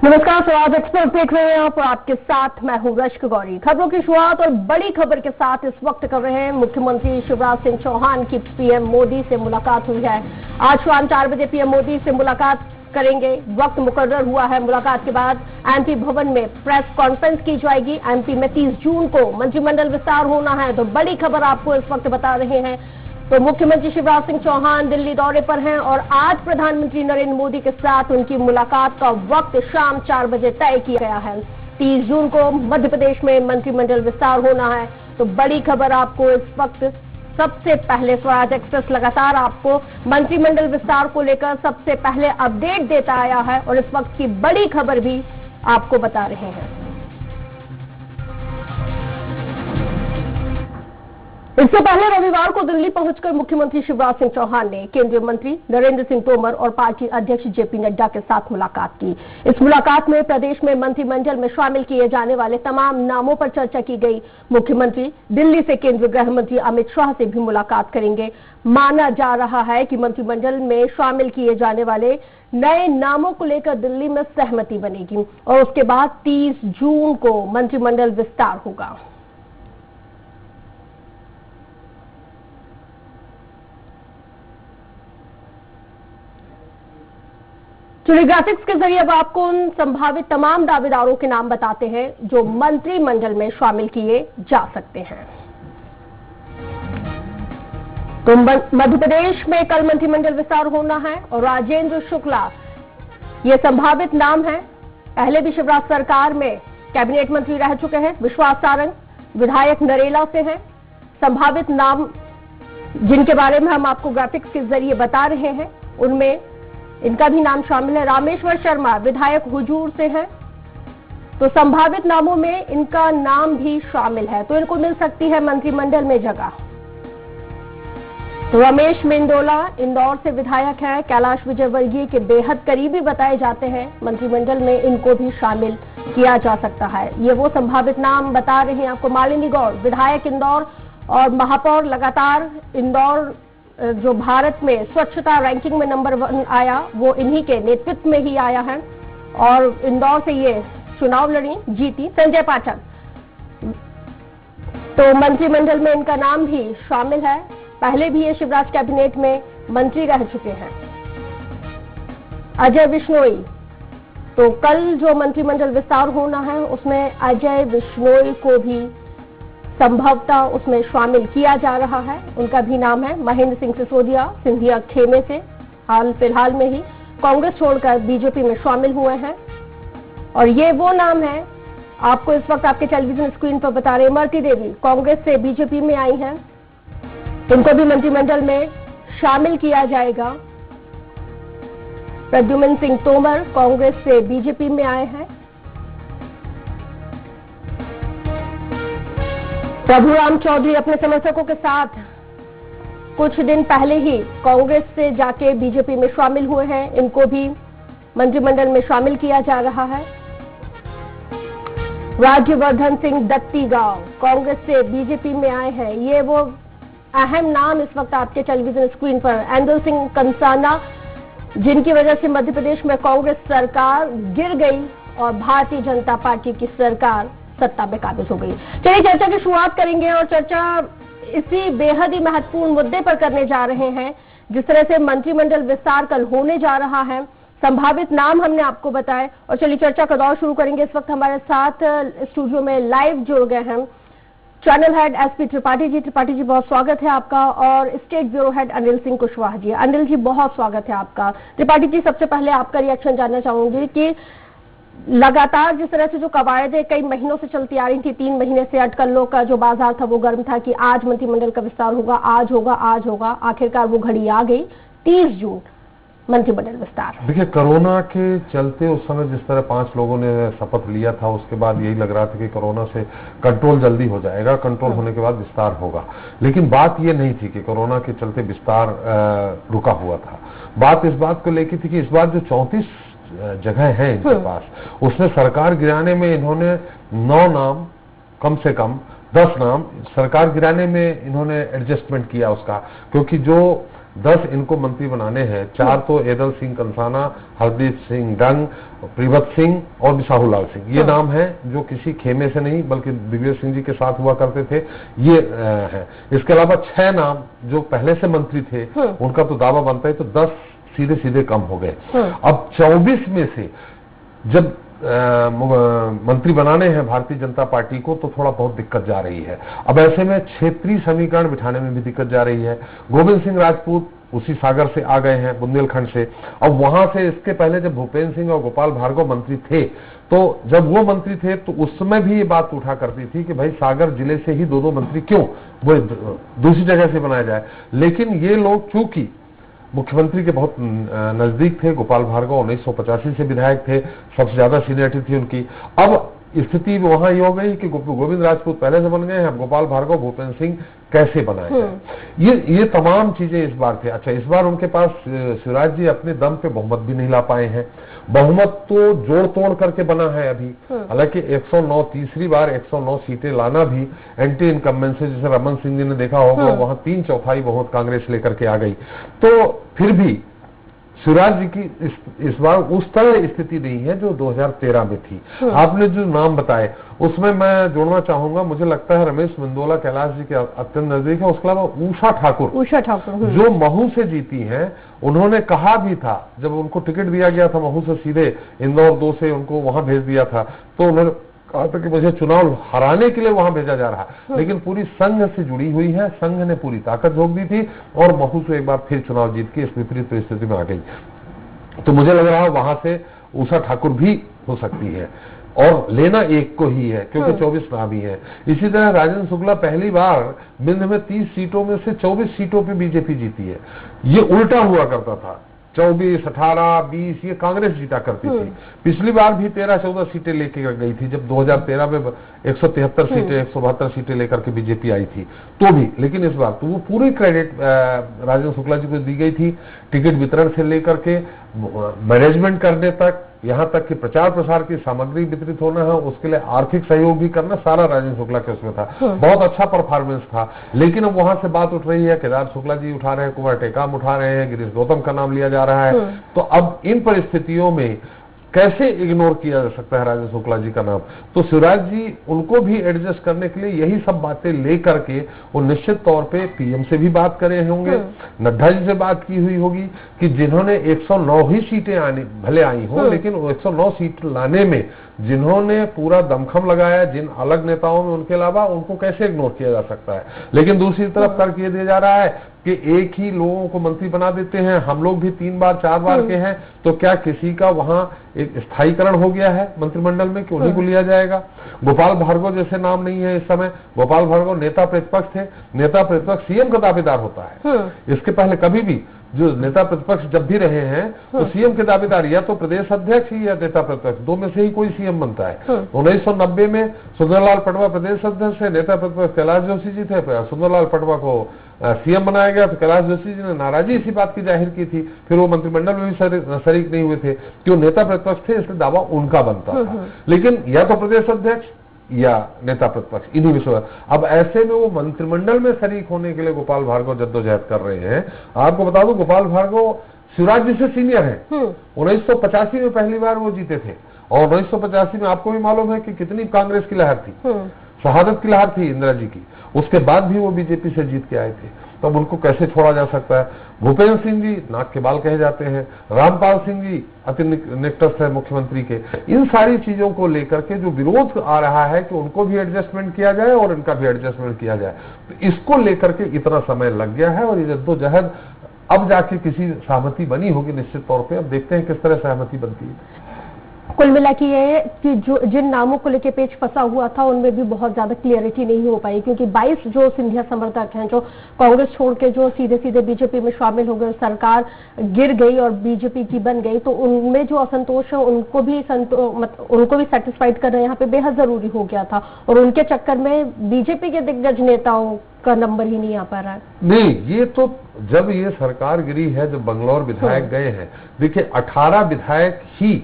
नमस्कार, स्वराज एक्सप्रेस देख रहे हैं आप और आपके साथ मैं हूं रश्क गौरी। खबरों की शुरुआत और बड़ी खबर के साथ इस वक्त कर रहे हैं। मुख्यमंत्री शिवराज सिंह चौहान की पीएम मोदी से मुलाकात हुई है। आज शाम 4 बजे पीएम मोदी से मुलाकात करेंगे। वक्त मुकर्रर हुआ है। मुलाकात के बाद एमपी भवन में प्रेस कॉन्फ्रेंस की जाएगी। एमपी में 30 जून को मंत्रिमंडल विस्तार होना है। तो बड़ी खबर आपको इस वक्त बता रहे हैं। तो मुख्यमंत्री शिवराज सिंह चौहान दिल्ली दौरे पर हैं और आज प्रधानमंत्री नरेंद्र मोदी के साथ उनकी मुलाकात का वक्त शाम 4 बजे तय किया गया है। 30 जून को मध्य प्रदेश में मंत्रिमंडल विस्तार होना है। तो बड़ी खबर आपको इस वक्त सबसे पहले स्वराज एक्सप्रेस लगातार आपको मंत्रिमंडल विस्तार को लेकर सबसे पहले अपडेट देता आया है और इस वक्त की बड़ी खबर भी आपको बता रहे हैं। इससे पहले रविवार को दिल्ली पहुंचकर मुख्यमंत्री शिवराज सिंह चौहान ने केंद्रीय मंत्री नरेंद्र सिंह तोमर और पार्टी अध्यक्ष जेपी नड्डा के साथ मुलाकात की। इस मुलाकात में प्रदेश में मंत्रिमंडल में शामिल किए जाने वाले तमाम नामों पर चर्चा की गई। मुख्यमंत्री दिल्ली से केंद्रीय गृह मंत्री अमित शाह से भी मुलाकात करेंगे। माना जा रहा है कि मंत्रिमंडल में शामिल किए जाने वाले नए नामों को लेकर दिल्ली में सहमति बनेगी और उसके बाद 30 जून को मंत्रिमंडल विस्तार होगा। चलिए ग्राफिक्स के जरिए अब आपको उन संभावित तमाम दावेदारों के नाम बताते हैं जो मंत्रिमंडल में शामिल किए जा सकते हैं। तो मध्य प्रदेश में कल मंत्रिमंडल विस्तार होना है और राजेंद्र शुक्ला ये संभावित नाम है। पहले भी शिवराज सरकार में कैबिनेट मंत्री रह चुके हैं। विश्वास सारंग विधायक नरेला से हैं। संभावित नाम जिनके बारे में हम आपको ग्राफिक्स के जरिए बता रहे हैं उनमें इनका भी नाम शामिल है। रामेश्वर शर्मा विधायक हुजूर से हैं। तो संभावित नामों में इनका नाम भी शामिल है। तो इनको मिल सकती है मंत्रिमंडल में जगह। तो रमेश मेंदोला इंदौर से विधायक है। कैलाश विजयवर्गीय के बेहद करीबी बताए जाते हैं। मंत्रिमंडल में इनको भी शामिल किया जा सकता है। ये वो संभावित नाम बता रहे हैं आपको। मालिनी गौड़ विधायक इंदौर और महापौर लगातार इंदौर जो भारत में स्वच्छता रैंकिंग में नंबर 1 आया वो इन्हीं के नेतृत्व में ही आया है और इंदौर से ये चुनाव लड़ी जीती। संजय पाठक तो मंत्रिमंडल में इनका नाम भी शामिल है। पहले भी ये शिवराज कैबिनेट में मंत्री रह चुके हैं। अजय बिश्नोई तो कल जो मंत्रिमंडल विस्तार होना है उसमें अजय बिश्नोई को भी संभवतः उसमें शामिल किया जा रहा है। उनका भी नाम है। महेंद्र सिंह सिसोदिया सिंधिया खेमे से हाल फिलहाल में ही कांग्रेस छोड़कर बीजेपी में शामिल हुए हैं और ये वो नाम है आपको इस वक्त आपके टेलीविजन स्क्रीन पर बता रहे। इमरती देवी कांग्रेस से बीजेपी में आई हैं। इनको भी मंत्रिमंडल में शामिल किया जाएगा। प्रद्युम्न सिंह तोमर कांग्रेस से बीजेपी में आए हैं। प्रभुराम चौधरी अपने समर्थकों के साथ कुछ दिन पहले ही कांग्रेस से जाके बीजेपी में शामिल हुए हैं। इनको भी मंत्रिमंडल में शामिल किया जा रहा है। राज्यवर्धन सिंह दत्तीगांव कांग्रेस से बीजेपी में आए हैं। ये वो अहम नाम इस वक्त आपके टेलीविजन स्क्रीन पर। एंदल सिंह कंसाना जिनकी वजह से मध्य प्रदेश में कांग्रेस सरकार गिर गई और भारतीय जनता पार्टी की सरकार सत्ता में काबिज हो गई। चलिए चर्चा की शुरुआत करेंगे और चर्चा इसी बेहद ही महत्वपूर्ण मुद्दे पर करने जा रहे हैं। जिस तरह से मंत्रिमंडल विस्तार कल होने जा रहा है, संभावित नाम हमने आपको बताए और चलिए चर्चा का दौर शुरू करेंगे। इस वक्त हमारे साथ स्टूडियो में लाइव जुड़ गए हैं channel head SP Tripathi ji. Tripathi ji बहुत स्वागत है आपका और state bureau head Anil Singh Kushwaha ji. Anil ji बहुत स्वागत है आपका। त्रिपाठी जी सबसे पहले आपका रिएक्शन जानना चाहूंगी कि लगातार जिस तरह से जो कवायदें कई महीनों से चलती आ रही थी, 3 महीने से अटकलों का जो बाजार था वो गर्म था कि आज मंत्रिमंडल का विस्तार होगा, आज होगा, आज होगा। आखिरकार वो घड़ी आ गई 30 जून मंत्रिमंडल विस्तार। देखिए कोरोना के चलते उस समय जिस तरह 5 लोगों ने शपथ लिया था उसके बाद यही लग रहा था कि कोरोना से कंट्रोल जल्दी हो जाएगा, कंट्रोल होने के बाद विस्तार होगा। लेकिन बात ये नहीं थी कि कोरोना के चलते विस्तार रुका हुआ था। बात इस बात को लेकर थी कि इस बार जो 34 जगह है इनके पास उसमें सरकार गिराने में इन्होंने 9 नाम कम से कम 10 नाम सरकार गिराने में इन्होंने एडजस्टमेंट किया उसका, क्योंकि जो 10 इनको मंत्री बनाने हैं, 4 तो एदल सिंह कंसाना, हरदीप सिंह डंग, प्रीवत सिंह और बिसाहूलाल सिंह, ये नाम हैं जो किसी खेमे से नहीं बल्कि दिग्विजय सिंह जी के साथ हुआ करते थे, ये हैं। इसके अलावा 6 नाम जो पहले से मंत्री थे उनका तो दावा बनता है, तो 10 सीधे सीधे कम हो गए। अब 24 में से जब मंत्री बनाने हैं भारतीय जनता पार्टी को, तो थोड़ा बहुत दिक्कत जा रही है। अब ऐसे में क्षेत्रीय समीकरण बिठाने में भी दिक्कत जा रही है। गोविंद सिंह राजपूत उसी सागर से आ गए हैं, बुंदेलखंड से। अब वहां से इसके पहले जब भूपेंद्र सिंह और गोपाल भार्गव मंत्री थे, तो जब वो मंत्री थे तो उस समय भी ये बात उठा करती थी कि भाई सागर जिले से ही 2-2 मंत्री क्यों, वो दूसरी जगह से बनाया जाए। लेकिन ये लोग चूंकि मुख्यमंत्री के बहुत नजदीक थे, गोपाल भार्गव 1985 से विधायक थे, सबसे ज्यादा सीनियरिटी थी उनकी। अब स्थिति वहां ये हो गई कि गोविंद राजपूत पहले से बन गए हैं, अब गोपाल भार्गव भूपेंद्र सिंह कैसे बनाए हैं। ये तमाम चीजें इस बार थे। अच्छा, इस बार उनके पास शिवराज जी अपने दम पे बहुमत भी नहीं ला पाए हैं। बहुमत तो जोड़ तोड़ करके बना है अभी, हालांकि 109 तीसरी बार 109 सीटें लाना भी एंटी इनकम्बेंसी, जैसे रमन सिंह जी ने देखा होगा, वहां 3/4 बहुमत कांग्रेस लेकर के आ गई। तो फिर भी शिवराज जी की इस बार उस तरह स्थिति नहीं है जो 2013 में थी। आपने जो नाम बताए उसमें मैं जोड़ना चाहूंगा, मुझे लगता है रमेश मेंदोला कैलाश जी के अत्यंत नजदीक है। उसके अलावा उषा ठाकुर जो महू से जीती हैं, उन्होंने कहा भी था जब उनको टिकट दिया गया था महू से सीधे इंदौर 2 से उनको वहां भेज दिया था, तो उन्होंने कहा था कि मुझे चुनाव हराने के लिए वहां भेजा जा रहा है, लेकिन पूरी संघ से जुड़ी हुई है, संघ ने पूरी ताकत झोंक दी थी और महू से एक बार फिर चुनाव जीत के इस विपरीत परिस्थिति में आ गई। तो मुझे लग रहा है वहां से उषा ठाकुर भी हो सकती है, और लेना एक को ही है क्योंकि 24 नाम ही है। इसी तरह राजेंद्र शुक्ला पहली बार बिंद में 30 सीटों में से 24 सीटों पे बीजेपी जीती है। ये उल्टा हुआ करता था, 24, 18, 20 ये कांग्रेस जीता करती थी। पिछली बार भी 13-14 सीटें लेकर गई थी, जब 2013 में 173 सीटें 172 सीटें लेकर के बीजेपी आई थी तो भी। लेकिन इस बार तो वो पूरी क्रेडिट राजेंद्र शुक्ला जी को दी गई थी, टिकट वितरण से लेकर के मैनेजमेंट करने तक, यहां तक कि प्रचार प्रसार की सामग्री वितरित होना है, उसके लिए आर्थिक सहयोग भी करना, सारा राजेंद्र शुक्ला के उसमें था। बहुत अच्छा परफॉर्मेंस था। लेकिन अब वहां से बात उठ रही है, केदार शुक्ला जी उठा रहे हैं, कुंवर टेकाम उठा रहे हैं, गिरीश गौतम का नाम लिया जा रहा है। तो अब इन परिस्थितियों में कैसे इग्नोर किया जा सकता है राजेंद्र शुक्ला जी का नाम। तो शिवराज जी उनको भी एडजस्ट करने के लिए यही सब बातें लेकर के वो निश्चित तौर पे पीएम से भी बात करे होंगे, नड्डा जी से बात की हुई होगी कि जिन्होंने 109 ही सीटें आनी भले आई हो, लेकिन 109 सीट लाने में जिन्होंने पूरा दमखम लगाया, जिन अलग नेताओं में, उनके अलावा उनको कैसे इग्नोर किया जा सकता है। लेकिन दूसरी तरफ तर्क ये दिया जा रहा है कि एक ही लोगों को मंत्री बना देते हैं, हम लोग भी 3 बार 4 बार के हैं, तो क्या किसी का वहां एक स्थायीकरण हो गया है मंत्रिमंडल में कि उन्हीं को लिया जाएगा। गोपाल भार्गव जैसे नाम नहीं है इस समय। गोपाल भार्गव नेता प्रतिपक्ष थे, नेता प्रतिपक्ष सीएम का दावेदार होता है। इसके पहले कभी भी जो नेता प्रतिपक्ष जब भी रहे हैं तो सीएम के दावेदार या तो प्रदेश अध्यक्ष ही या नेता प्रतिपक्ष, 2 में से ही कोई सीएम बनता है। 1990 में सुंदरलाल पटवा प्रदेश अध्यक्ष है, नेता प्रतिपक्ष कैलाश जोशी जी थे। सुंदरलाल पटवा को सीएम बनाया गया तो कैलाश जोशी जी ने नाराजी इसी बात की जाहिर की थी, फिर वो मंत्रिमंडल में भी शरीक नहीं हुए थे क्यों नेता प्रतिपक्ष थे, इसलिए दावा उनका बनता था। लेकिन या तो प्रदेश अध्यक्ष या नेता प्रतिपक्ष, इन्हीं विषय। अब ऐसे में वो मंत्रिमंडल में शरीक होने के लिए गोपाल भार्गव जद्दोजहद कर रहे हैं। आपको बता दूं गोपाल भार्गव शिवराज जी से सीनियर है। 1985 में पहली बार वो जीते थे और 1985 में आपको भी मालूम है कि कितनी कांग्रेस की लहर थी, शहादत की लहर थी इंदिरा जी की। उसके बाद भी वो बीजेपी से जीत के आए थे, तो अब उनको कैसे छोड़ा जा सकता है। भूपेंद्र सिंह जी नाक के बाल कहे जाते हैं, रामपाल सिंह जी अति निकटस्थ है मुख्यमंत्री के। इन सारी चीजों को लेकर के जो विरोध आ रहा है कि उनको भी एडजस्टमेंट किया जाए और इनका भी एडजस्टमेंट किया जाए, तो इसको लेकर के इतना समय लग गया है और ये जद्दोजहद अब जाके किसी सहमति बनी होगी निश्चित तौर पे। अब देखते हैं किस तरह सहमति बनती है। कुल मिला के ये है कि जो जिन नामों को लेकर पेच फंसा हुआ था उनमें भी बहुत ज्यादा क्लियरिटी नहीं हो पाई, क्योंकि 22 जो सिंधिया समर्थक हैं जो कांग्रेस छोड़ के जो सीधे सीधे बीजेपी में शामिल हो गए, सरकार गिर गई और बीजेपी की बन गई, तो उनमें जो असंतोष है उनको भी सेटिस्फाइड करना यहाँ पे बेहद जरूरी हो गया था और उनके चक्कर में बीजेपी के दिग्गज नेताओं का नंबर ही नहीं आ पा रहा है। नहीं, ये तो जब ये सरकार गिरी है, जब बंगलौर विधायक गए हैं, देखिए 18 विधायक ही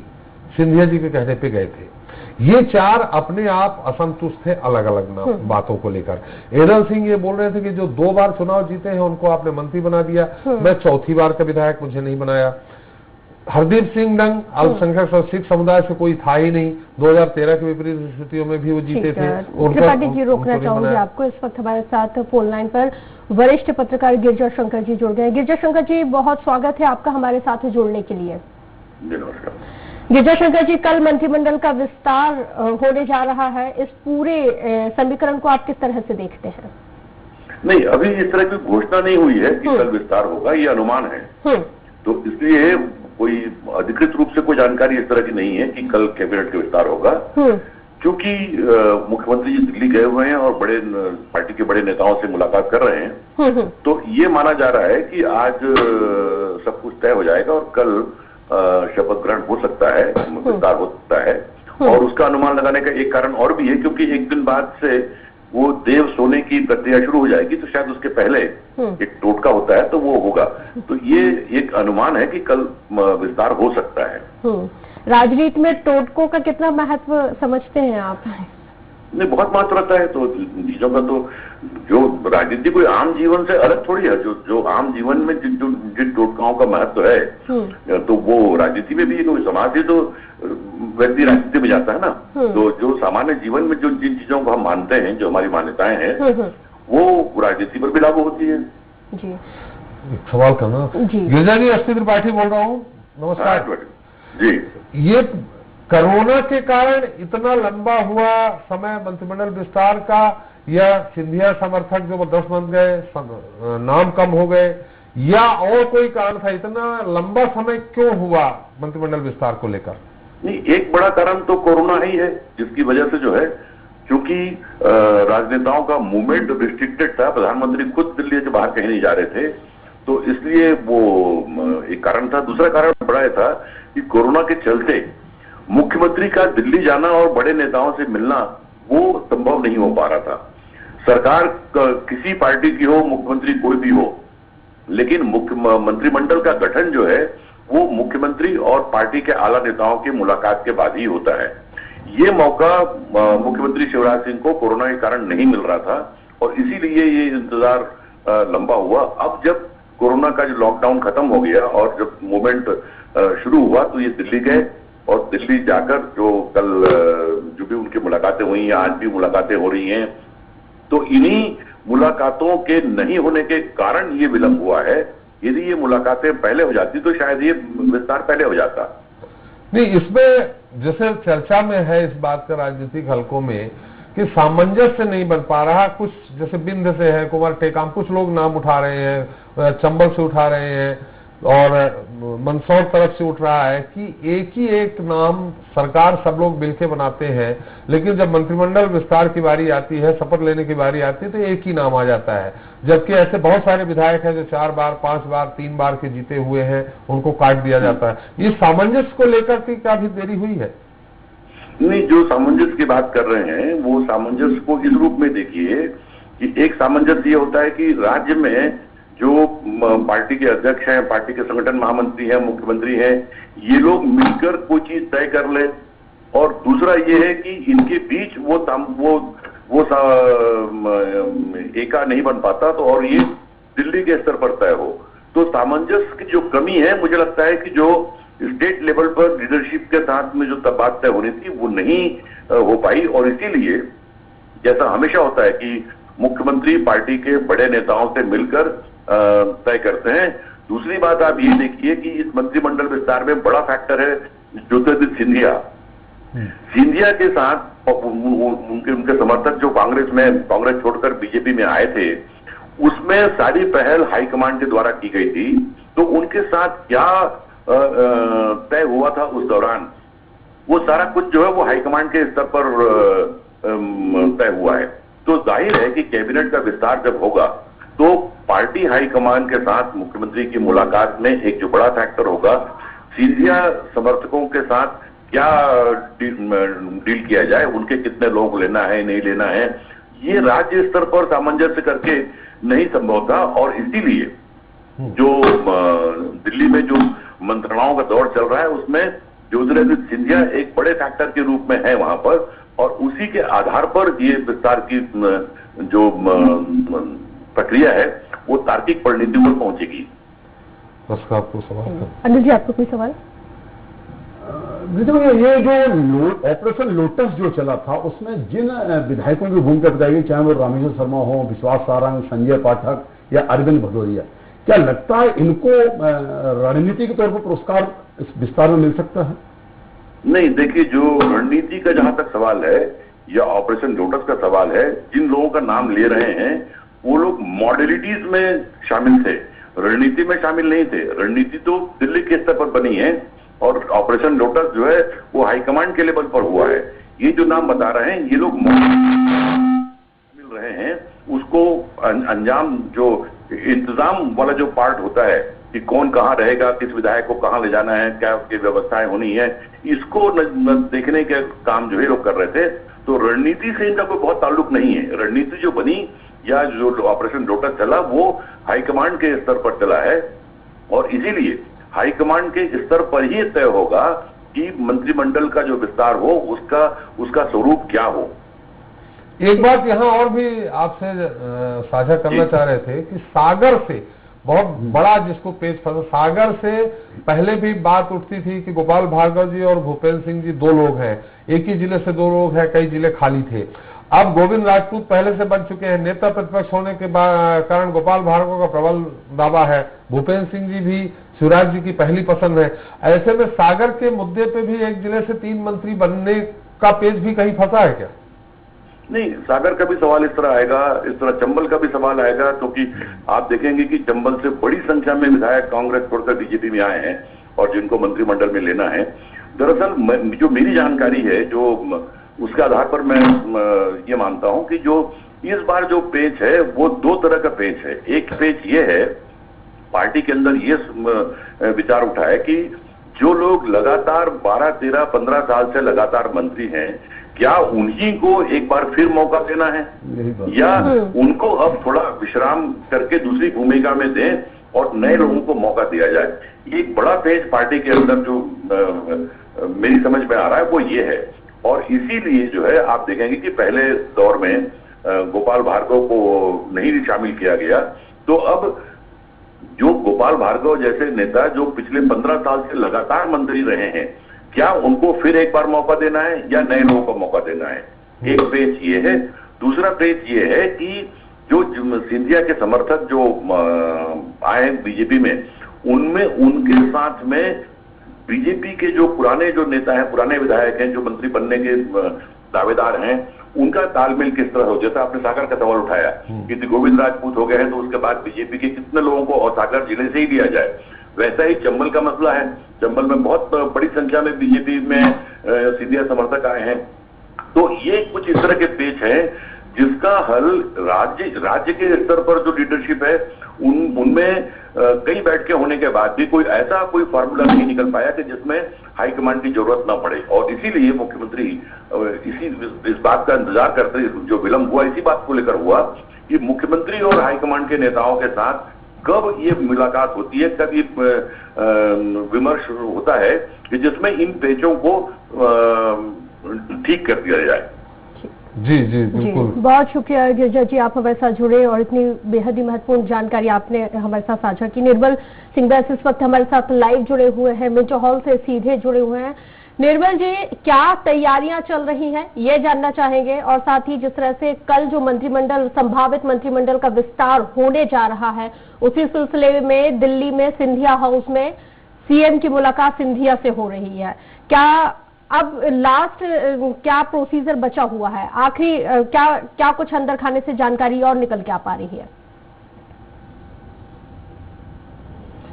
सिंधिया जी के कहने पे गए थे। ये चार अपने आप असंतुष्ट थे अलग अलग बातों को लेकर। एडल सिंह ये बोल रहे थे कि जो 2 बार चुनाव जीते हैं उनको आपने मंत्री बना दिया, मैं चौथी बार का विधायक, मुझे नहीं बनाया। हरदीप सिंह डंग अल्पसंख्यक और सिख समुदाय से कोई था ही नहीं, 2013 की विपरीत स्थितियों में भी वो जीते थे। त्रिपाठी जी, रोकना चाहूंगी आपको। इस वक्त हमारे साथ फोन लाइन पर वरिष्ठ पत्रकार गिरजा शंकर जी जुड़ गए। गिरजा शंकर जी, बहुत स्वागत है आपका हमारे साथ जुड़ने के लिए। नमस्कार गिरजा शंकर जी, कल मंत्रिमंडल का विस्तार होने जा रहा है, इस पूरे समीकरण को आप किस तरह से देखते हैं? नहीं, अभी इस तरह की घोषणा नहीं हुई है कि कल विस्तार होगा, ये अनुमान है। तो इसलिए कोई अधिकृत रूप से कोई जानकारी इस तरह की नहीं है कि कल कैबिनेट का विस्तार होगा, क्योंकि मुख्यमंत्री जी दिल्ली गए हुए हैं और पार्टी के बड़े नेताओं से मुलाकात कर रहे हैं। तो ये माना जा रहा है कि आज सब कुछ तय हो जाएगा और कल शपथ ग्रहण हो सकता है, विस्तार हो सकता है। और उसका अनुमान लगाने का एक कारण और भी है, क्योंकि एक दिन बाद से वो देव सोने की प्रक्रिया शुरू हो जाएगी, तो शायद उसके पहले एक टोटका होता है तो वो होगा। तो ये एक अनुमान है कि कल विस्तार हो सकता है। राजनीति में टोटकों का कितना महत्व समझते हैं आप? नहीं, बहुत महत्व रहता है। तो चीजों का तो जो राजनीति कोई आम जीवन से अलग थोड़ी है। जो आम जीवन में जिन टोटकाओं का महत्व है तो वो राजनीति में भी, कोई समाज से तो व्यक्ति राजनीति में जाता है ना। तो जो सामान्य जीवन में जो जिन चीजों को हम मानते हैं, जो हमारी मान्यताएं हैं, वो राजनीति पर भी लागू होती है। जी, एक सवाल करना। गिरजा जी, अस्ति त्रिपाठी बोल रहा हूँ। नमस्कार जी। ये कोरोना के कारण इतना लंबा हुआ समय मंत्रिमंडल विस्तार का, या सिंधिया समर्थक जो 10 बन गए, नाम कम हो गए, या और कोई कारण था? इतना लंबा समय क्यों हुआ मंत्रिमंडल विस्तार को लेकर? नहीं, एक बड़ा कारण तो कोरोना ही है, जिसकी वजह से जो है, क्योंकि राजनेताओं का मूवमेंट रिस्ट्रिक्टेड था, प्रधानमंत्री खुद दिल्ली से बाहर कहीं नहीं जा रहे थे, तो इसलिए वो एक कारण था। दूसरा कारण बड़ा यह था कि कोरोना के चलते मुख्यमंत्री का दिल्ली जाना और बड़े नेताओं से मिलना वो संभव नहीं हो पा रहा था। सरकार किसी पार्टी की हो, मुख्यमंत्री कोई भी हो, लेकिन मंत्रिमंडल का गठन जो है वो मुख्यमंत्री और पार्टी के आला नेताओं की मुलाकात के बाद ही होता है। ये मौका मुख्यमंत्री शिवराज सिंह को कोरोना के कारण नहीं मिल रहा था और इसीलिए ये इंतजार लंबा हुआ। अब जब कोरोना का जो लॉकडाउन खत्म हो गया और जब मूवमेंट शुरू हुआ, तो ये दिल्ली गए और दिल्ली जाकर जो कल जो भी उनकी मुलाकातें हुई हैं, आज भी मुलाकातें हो रही हैं, तो इन्हीं मुलाकातों के नहीं होने के कारण ये विलंब हुआ है। यदि ये मुलाकातें पहले हो जाती तो शायद ये विस्तार पहले हो जाता। नहीं, इसमें जैसे चर्चा में है इस बात का राजनीतिक हलकों में कि सामंजस्य नहीं बन पा रहा। कुछ जैसे बिंद से है, कुमार टेकाम, कुछ लोग नाम उठा रहे हैं, चंबल से उठा रहे हैं और मंदसौर तरफ से उठ रहा है कि एक ही एक नाम सरकार सब लोग मिलकर बनाते हैं, लेकिन जब मंत्रिमंडल विस्तार की बारी आती है, शपथ लेने की बारी आती है, तो एक ही नाम आ जाता है। जबकि ऐसे बहुत सारे विधायक हैं जो 4 बार, 5 बार, 3 बार के जीते हुए हैं, उनको काट दिया जाता है। ये सामंजस्य को लेकर के क्या भी देरी हुई है? नहीं, जो सामंजस्य की बात कर रहे हैं वो सामंजस्य को इस रूप में देखिए कि एक सामंजस्य ये होता है कि राज्य में जो पार्टी के अध्यक्ष हैं, पार्टी के संगठन महामंत्री हैं, मुख्यमंत्री हैं, ये लोग मिलकर कोई चीज तय कर ले। और दूसरा ये है कि इनके बीच वो एका नहीं बन पाता, तो और ये दिल्ली के स्तर पर तय हो। तो सामंजस्य की जो कमी है, मुझे लगता है कि जो स्टेट लेवल पर लीडरशिप के साथ में जो बात तय होनी थी वो नहीं हो पाई। और इसीलिए जैसा हमेशा होता है कि मुख्यमंत्री पार्टी के बड़े नेताओं से मिलकर तय करते हैं। दूसरी बात आप ये देखिए कि इस मंत्रिमंडल विस्तार में बड़ा फैक्टर है ज्योतिरादित्य सिंधिया के साथ उनके समर्थक जो कांग्रेस छोड़कर बीजेपी में आए थे, उसमें सारी पहल हाईकमांड के द्वारा की गई थी। तो उनके साथ क्या तय हुआ था उस दौरान, वो सारा कुछ जो है वो हाईकमांड के स्तर पर तय हुआ है। तो जाहिर है कि कैबिनेट का विस्तार जब होगा तो पार्टी हाईकमान के साथ मुख्यमंत्री की मुलाकात में एक जो बड़ा फैक्टर होगा, सिंधिया समर्थकों के साथ क्या डील किया जाए, उनके कितने लोग लेना है नहीं लेना है, ये राज्य स्तर पर सामंजस्य करके नहीं संभव था। और इसीलिए जो दिल्ली में जो मंत्रणाओं का दौर चल रहा है उसमें ज्योतिरादित्य सिंधिया एक बड़े फैक्टर के रूप में है वहां पर, और उसी के आधार पर ये विस्तार की जो प्रक्रिया है वो तार्किक परिणति पर पहुंचेगी। बस आपको सवाल अनिल जी, आपको कोई सवाल? ये जो ऑपरेशन लोटस जो चला था उसमें जिन विधायकों की भूमिका बताई गई, चाहे वो रामेश्वर शर्मा हो, विश्वास सारंग, संजय पाठक या अरविंद भदौरिया, क्या लगता है इनको रणनीति के तौर पर पुरस्कार इस विस्तार में मिल सकता है? नहीं, देखिए, जो रणनीति का जहां तक सवाल है या ऑपरेशन लोटस का सवाल है, जिन लोगों का नाम ले रहे हैं वो लोग मॉडलिटीज में शामिल थे, रणनीति में शामिल नहीं थे। रणनीति तो दिल्ली के स्तर पर बनी है और ऑपरेशन लोटस जो है वो हाईकमांड के लेवल पर हुआ है। ये जो नाम बता रहे हैं ये लोग मिल रहे हैं, उसको अंजाम जो इंतजाम वाला जो पार्ट होता है कि कौन कहाँ रहेगा, किस विधायक को कहाँ ले जाना है, क्या उसकी व्यवस्थाएं होनी है, इसको देखने के काम जो है लोग कर रहे थे। तो रणनीति से इनका कोई बहुत ताल्लुक नहीं है। रणनीति जो बनी या जो ऑपरेशन लोटस चला वो हाईकमांड के स्तर पर चला है और इसीलिए हाईकमांड के स्तर पर ही तय होगा कि मंत्रिमंडल का जो विस्तार हो उसका स्वरूप क्या हो। एक बात यहाँ और भी आपसे साझा करना चाह रहे थे कि सागर से बहुत बड़ा जिसको पेज फंसा, सागर से पहले भी बात उठती थी कि गोपाल भार्गव जी और भूपेंद्र सिंह जी दो लोग हैं, एक ही जिले से दो लोग हैं, कई जिले खाली थे। अब गोविंद राजपूत पहले से बन चुके हैं, नेता प्रतिपक्ष होने के कारण गोपाल भार्गव का प्रबल दावा है, भूपेंद्र सिंह जी भी शिवराज जी की पहली पसंद है। ऐसे में सागर के मुद्दे पे भी एक जिले से 3 मंत्री बनने का पेज भी कहीं फंसा है क्या? नहीं, सागर का भी सवाल इस तरह आएगा, इस तरह चंबल का भी सवाल आएगा, क्योंकि आप देखेंगे कि चंबल से बड़ी संख्या में विधायक कांग्रेस छोड़कर बीजेपी में आए हैं और जिनको मंत्रिमंडल में लेना है। दरअसल जो मेरी जानकारी है, जो उसके आधार पर मैं ये मानता हूं कि जो इस बार जो पेच है वो 2 तरह का पेच है। एक पेच ये है, पार्टी के अंदर ये विचार उठा है कि जो लोग लगातार 12, 13, 15 साल से लगातार मंत्री हैं, क्या उन्हीं को एक बार फिर मौका देना है या उनको अब थोड़ा विश्राम करके दूसरी भूमिका में दें और नए लोगों को मौका दिया जाए। एक बड़ा पेज पार्टी के अंदर जो मेरी समझ में आ रहा है वो ये है। और इसीलिए जो है आप देखेंगे कि पहले दौर में गोपाल भार्गव को नहीं शामिल किया गया, तो अब जो गोपाल भार्गव जैसे नेता जो पिछले 15 साल से लगातार मंत्री रहे हैं, क्या उनको फिर एक बार मौका देना है या नए लोगों को मौका देना है? एक पेच ये है। दूसरा पेच ये है कि जो सिंधिया के समर्थक जो आए हैं बीजेपी में, उनमें उनके साथ में बीजेपी के जो पुराने जो नेता हैं, पुराने विधायक हैं, जो मंत्री बनने के दावेदार हैं, उनका तालमेल किस तरह हो। जैसा आपने सागर का सवाल उठाया कि गोविंद राजपूत हो गए हैं तो उसके बाद बीजेपी के कितने लोगों को और सागर जिले से ही लिया जाए, वैसा ही चंबल का मसला है। चंबल में बहुत बड़ी संख्या में बीजेपी में सिंधिया समर्थक आए हैं। तो ये कुछ इस तरह के पेच हैं जिसका हल राज्य के स्तर पर जो लीडरशिप है उनमें कई बैठकें होने के बाद भी कोई ऐसा कोई फार्मूला नहीं निकल पाया कि जिसमें हाईकमांड की जरूरत ना पड़े। और इसीलिए मुख्यमंत्री इस बात का इंतजार करते, जो विलंब हुआ इसी बात को लेकर हुआ कि मुख्यमंत्री और हाईकमांड के नेताओं के साथ कब ये मुलाकात होती है, कब ये विमर्श होता है कि जिसमें इन पेचों को ठीक कर दिया जाए। जी जी बिल्कुल। बहुत शुक्रिया गिरिजा जी, आप हमारे साथ जुड़े और इतनी बेहद ही महत्वपूर्ण जानकारी आपने हमारे साथ साझा की। निर्मल सिंह बैस इस वक्त हमारे साथ लाइव जुड़े हुए हैं, मिंटो हॉल से सीधे जुड़े हुए हैं। निर्मल जी, क्या तैयारियां चल रही हैं ये जानना चाहेंगे, और साथ ही जिस तरह से कल जो मंत्रिमंडल, संभावित मंत्रिमंडल का विस्तार होने जा रहा है, उसी सिलसिले में दिल्ली में सिंधिया हाउस में सीएम की मुलाकात सिंधिया से हो रही है। क्या अब लास्ट क्या प्रोसीजर बचा हुआ है, आखिरी क्या कुछ अंदर खाने से जानकारी और निकल के आ पा रही है?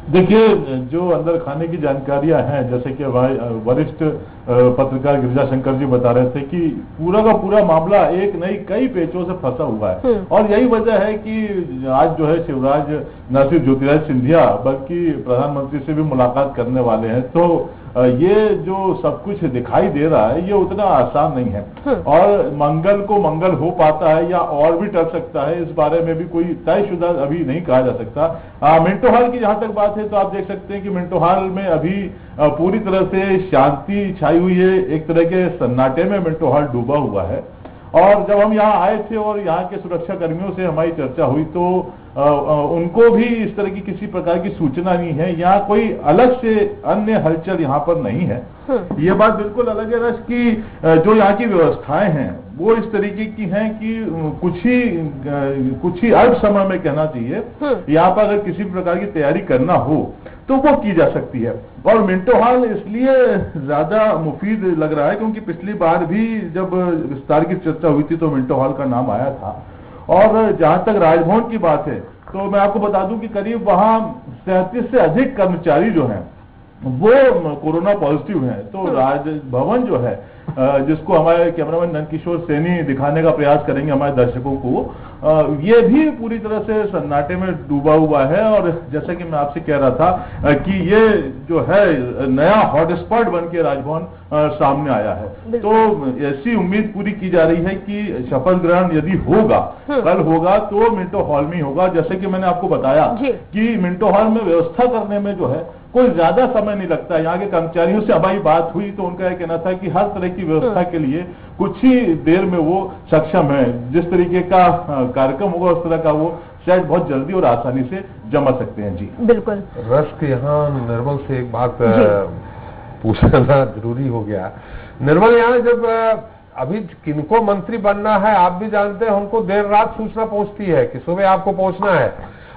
देखिए, जो अंदर खाने की जानकारियां हैं, जैसे कि वरिष्ठ पत्रकार गिरिजा शंकर जी बता रहे थे कि पूरा का पूरा मामला एक नहीं कई पेचों से फंसा हुआ है। और यही वजह है कि आज जो है शिवराज न सिर्फ ज्योतिरादित्य सिंधिया बल्कि प्रधानमंत्री से भी मुलाकात करने वाले हैं। तो ये जो सब कुछ दिखाई दे रहा है ये उतना आसान नहीं है और मंगल को मंगल हो पाता है या और भी टल सकता है, इस बारे में भी कोई तयशुदा अभी नहीं कहा जा सकता। मिंटो हॉल की जहां तक बात है तो आप देख सकते हैं कि मिंटो हॉल में अभी पूरी तरह से शांति छाई हुई है, एक तरह के सन्नाटे में मिंटो हॉल डूबा हुआ है। और जब हम यहाँ आए थे और यहाँ के सुरक्षा कर्मियों से हमारी चर्चा हुई तो उनको भी इस तरह की किसी प्रकार की सूचना नहीं है, यहाँ कोई अलग से अन्य हलचल यहाँ पर नहीं है। ये बात बिल्कुल अलग है रश की जो यहाँ की व्यवस्थाएं हैं वो इस तरीके की हैं कि कुछ ही अल्प समय में कहना चाहिए यहाँ पर अगर किसी प्रकार की तैयारी करना हो तो वो की जा सकती है। और मिंटो हॉल इसलिए ज्यादा मुफीद लग रहा है क्योंकि पिछली बार भी जब विस्तार की चर्चा हुई थी तो मिंटो हॉल का नाम आया था। और जहां तक राजभवन की बात है तो मैं आपको बता दूं कि करीब वहां 37 से अधिक कर्मचारी जो हैं वो कोरोना पॉजिटिव हैं। तो राजभवन जो है जिसको हमारे कैमरामैन नंदकिशोर सैनी दिखाने का प्रयास करेंगे हमारे दर्शकों को, ये भी पूरी तरह से सन्नाटे में डूबा हुआ है। और जैसा कि मैं आपसे कह रहा था कि ये जो है नया हॉटस्पॉट बन के राजभवन सामने आया है। तो ऐसी उम्मीद पूरी की जा रही है कि शपथ ग्रहण यदि होगा कल होगा तो मिंटो हॉल में होगा। जैसे कि मैंने आपको बताया कि मिंटो हॉल में व्यवस्था करने में जो है कोई ज्यादा समय नहीं लगता। यहाँ के कर्मचारियों से हमारी बात हुई तो उनका यह कहना था कि हर तरह की व्यवस्था के लिए कुछ ही देर में वो सक्षम है, जिस तरीके का कार्यक्रम होगा उस तरह का वो शायद बहुत जल्दी और आसानी से जमा सकते हैं। जी बिल्कुल। रश्क यहाँ निर्मल से एक बात पूछना जरूरी हो गया। निर्मल, यहाँ जब अभी किनको मंत्री बनना है आप भी जानते हैं, उनको देर रात सूचना पहुंचती है कि सुबह आपको पहुंचना है।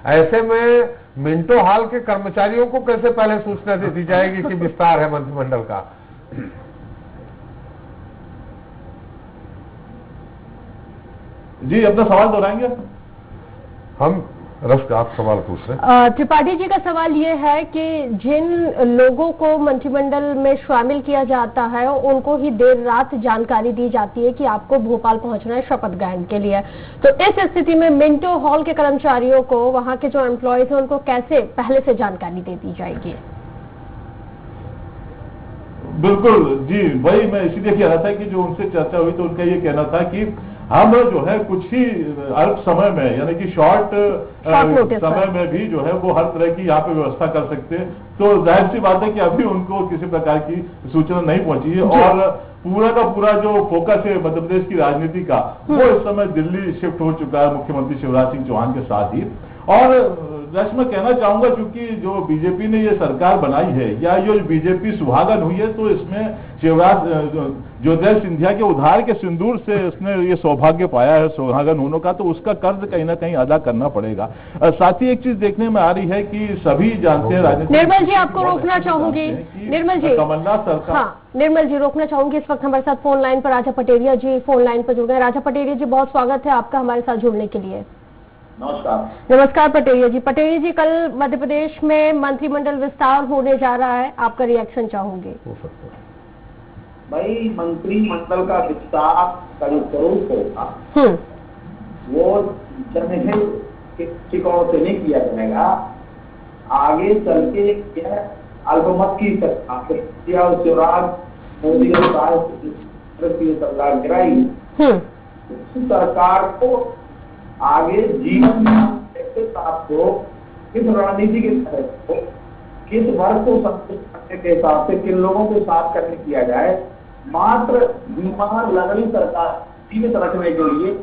ऐसे में मिंटो हॉल के कर्मचारियों को कैसे पहले सूचना दे दी जाएगी कि विस्तार है मंत्रिमंडल का? जी अपना सवाल दोहराएंगे? हम रश्क आप सवाल पूछ रहे हैं। त्रिपाठी जी का सवाल ये है कि जिन लोगों को मंत्रिमंडल में शामिल किया जाता है उनको ही देर रात जानकारी दी जाती है कि आपको भोपाल पहुंचना है शपथ ग्रहण के लिए, तो इस स्थिति में मिंटो हॉल के कर्मचारियों को, वहां के जो एम्प्लॉयज हैं, उनको कैसे पहले से जानकारी दे दी जाएगी? बिल्कुल जी, वही मैं इसीलिए कह रहा था कि जो उनसे चर्चा हुई तो उनका ये कहना था कि हम जो है कुछ ही अल्प समय में यानी कि शॉर्ट समय में भी जो है वो हर तरह की यहाँ पे व्यवस्था कर सकते हैं। तो जाहिर सी बात है कि अभी उनको किसी प्रकार की सूचना नहीं पहुंची है और पूरा का पूरा जो फोकस है मध्य प्रदेश की राजनीति का वो इस समय दिल्ली शिफ्ट हो चुका है मुख्यमंत्री शिवराज सिंह चौहान के साथ ही। और जैसे मैं कहना चाहूंगा क्योंकि जो बीजेपी ने ये सरकार बनाई है या ये बीजेपी सुहागन हुई है तो इसमें शिवराज ज्योतिरादित्य सिंधिया के उधार के सिंदूर से उसने ये सौभाग्य पाया है सुहागन होने का, तो उसका कर्ज कहीं ना कहीं अदा करना पड़ेगा। साथ ही एक चीज देखने में आ रही है कि सभी जानते हैं राजनीति। निर्मल जी आपको रोकना चाहूंगी, निर्मल जी कमलनाथ सरकार। हाँ निर्मल जी रोकना चाहूंगी। इस वक्त हमारे साथ फोन लाइन पर राजा पटेरिया जी फोन लाइन पर जुड़ गए। राजा पटेरिया जी बहुत स्वागत है आपका हमारे साथ जुड़ने के लिए। नमस्कार। नमस्कार पटेरिया जी। पटेरिया जी कल मध्य प्रदेश में मंत्रिमंडल विस्तार होने जा रहा है, आपका रिएक्शन चाहूंगे। भाई मंत्रिमंडल का विस्तार का जो स्वरूप होगा वो जनहित के दृष्टिकोण से नहीं किया जाएगा। आगे चल के अल्पमत की सरकार शिवराज मोदी सरकार गिराई, सरकार को आगे जीवन को किस रणनीति के तहत किस वर्ग को संतुष्ट करने के हिसाब से किन लोगों को साफ करने किया जाए, मात्र बीमार लगनी सरकार जीवित रखने के लिए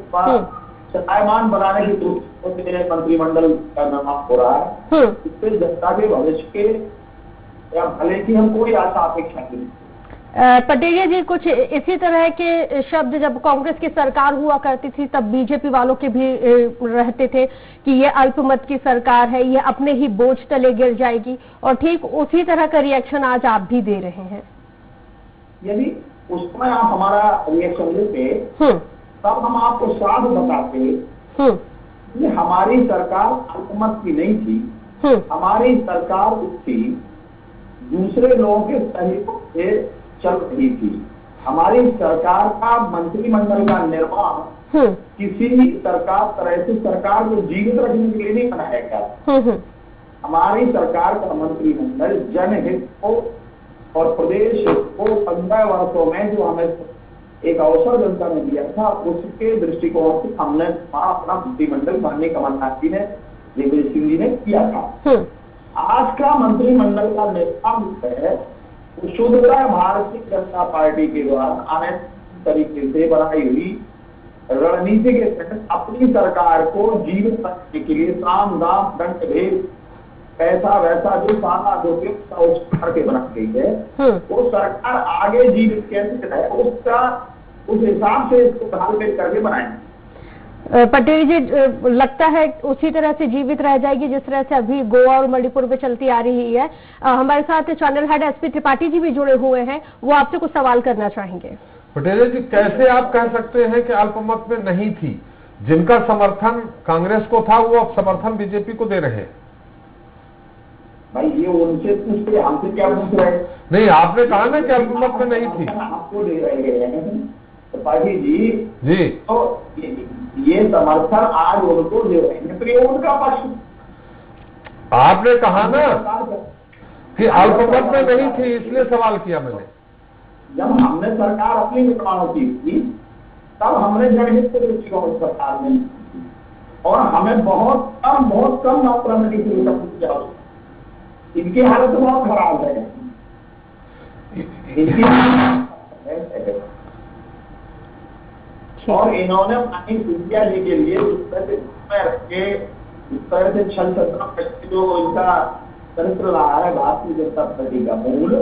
चलायमान बनाने की दृष्टि से मंत्रिमंडल का निर्माण हो रहा है। इससे जनता के भविष्य के या भले की हम कोई आशा अपेक्षा नहीं। पटेरिया जी कुछ इसी तरह के शब्द जब कांग्रेस की सरकार हुआ करती थी तब बीजेपी वालों के भी रहते थे कि ये अल्पमत की सरकार है, ये अपने ही बोझ तले गिर जाएगी, और ठीक उसी तरह का रिएक्शन आज आप भी दे रहे हैं। यदि उस समय आप हमारा रिएक्शन लेते तब हम आपको साफ बताते कि हमारी सरकार अल्पमत की नहीं थी, हमारी सरकार थी दूसरे लोगों के सहयोग से चल रही थी। हमारी सरकार का मंत्रिमंडल का निर्माण किसी सरकार तरह से सरकार को जीवित रखने के लिए नहीं बनाया गया। हमारी सरकार का मंत्रिमंडल जनहित को और प्रदेश को 15 वर्षों में जो हमें एक अवसर जनता ने दिया था, उसके दृष्टिकोण से हमने अपना मंत्रिमंडल माननीय कमलनाथ जी ने, दिग्विजय सिंह जी ने किया था। आज का मंत्रिमंडल का नेतृत्व है शुद्धता भारतीय जनता पार्टी के द्वारा अनेक तरीके से बनाई हुई रणनीति के तहत अपनी सरकार को जीवित रखने के लिए साम दाम दंड भेद पैसा वैसा जो सारा उस करके बना गई है, वो सरकार आगे जीवित कैसे रहे उसका उस हिसाब से इसको तालमेल करके बनाएंगे। पटेल जी, लगता है उसी तरह से जीवित रह जाएगी जिस तरह से अभी गोवा और मणिपुर में चलती आ रही है। हमारे साथ चैनल हेड एसपी त्रिपाठी जी भी जुड़े हुए हैं, वो आपसे कुछ सवाल करना चाहेंगे। पटेल जी, कैसे आप कह सकते हैं कि अल्पमत में नहीं थी? जिनका समर्थन कांग्रेस को था वो अब समर्थन बीजेपी को दे रहे हैं। भाई ये उनसे पूछते, हमसे क्या पूछ रहे हैं? नहीं, आपने कहा ना कि अल्पमत में नहीं थी। आपको दे रहे हैं त्रिपाठी जी जी, तो ये समर्थन आज उनको दे रहे हैं, तो ये उनका पक्ष। आपने कहा ना कि अल्पमत में नहीं थी, इसलिए सवाल किया मैंने। जब हमने सरकार अपनी निर्माण की थी तब हमने जनहित के दृष्टिकोण सरकार में, और हमें बहुत कम मात्रा में किसी इनकी हालत बहुत खराब है। और इन्होंने माननीय सिंधिया जी के लिए इस तरह से छल जो इनका चरित्र रहा है भारतीय जनता पार्टी का मूल,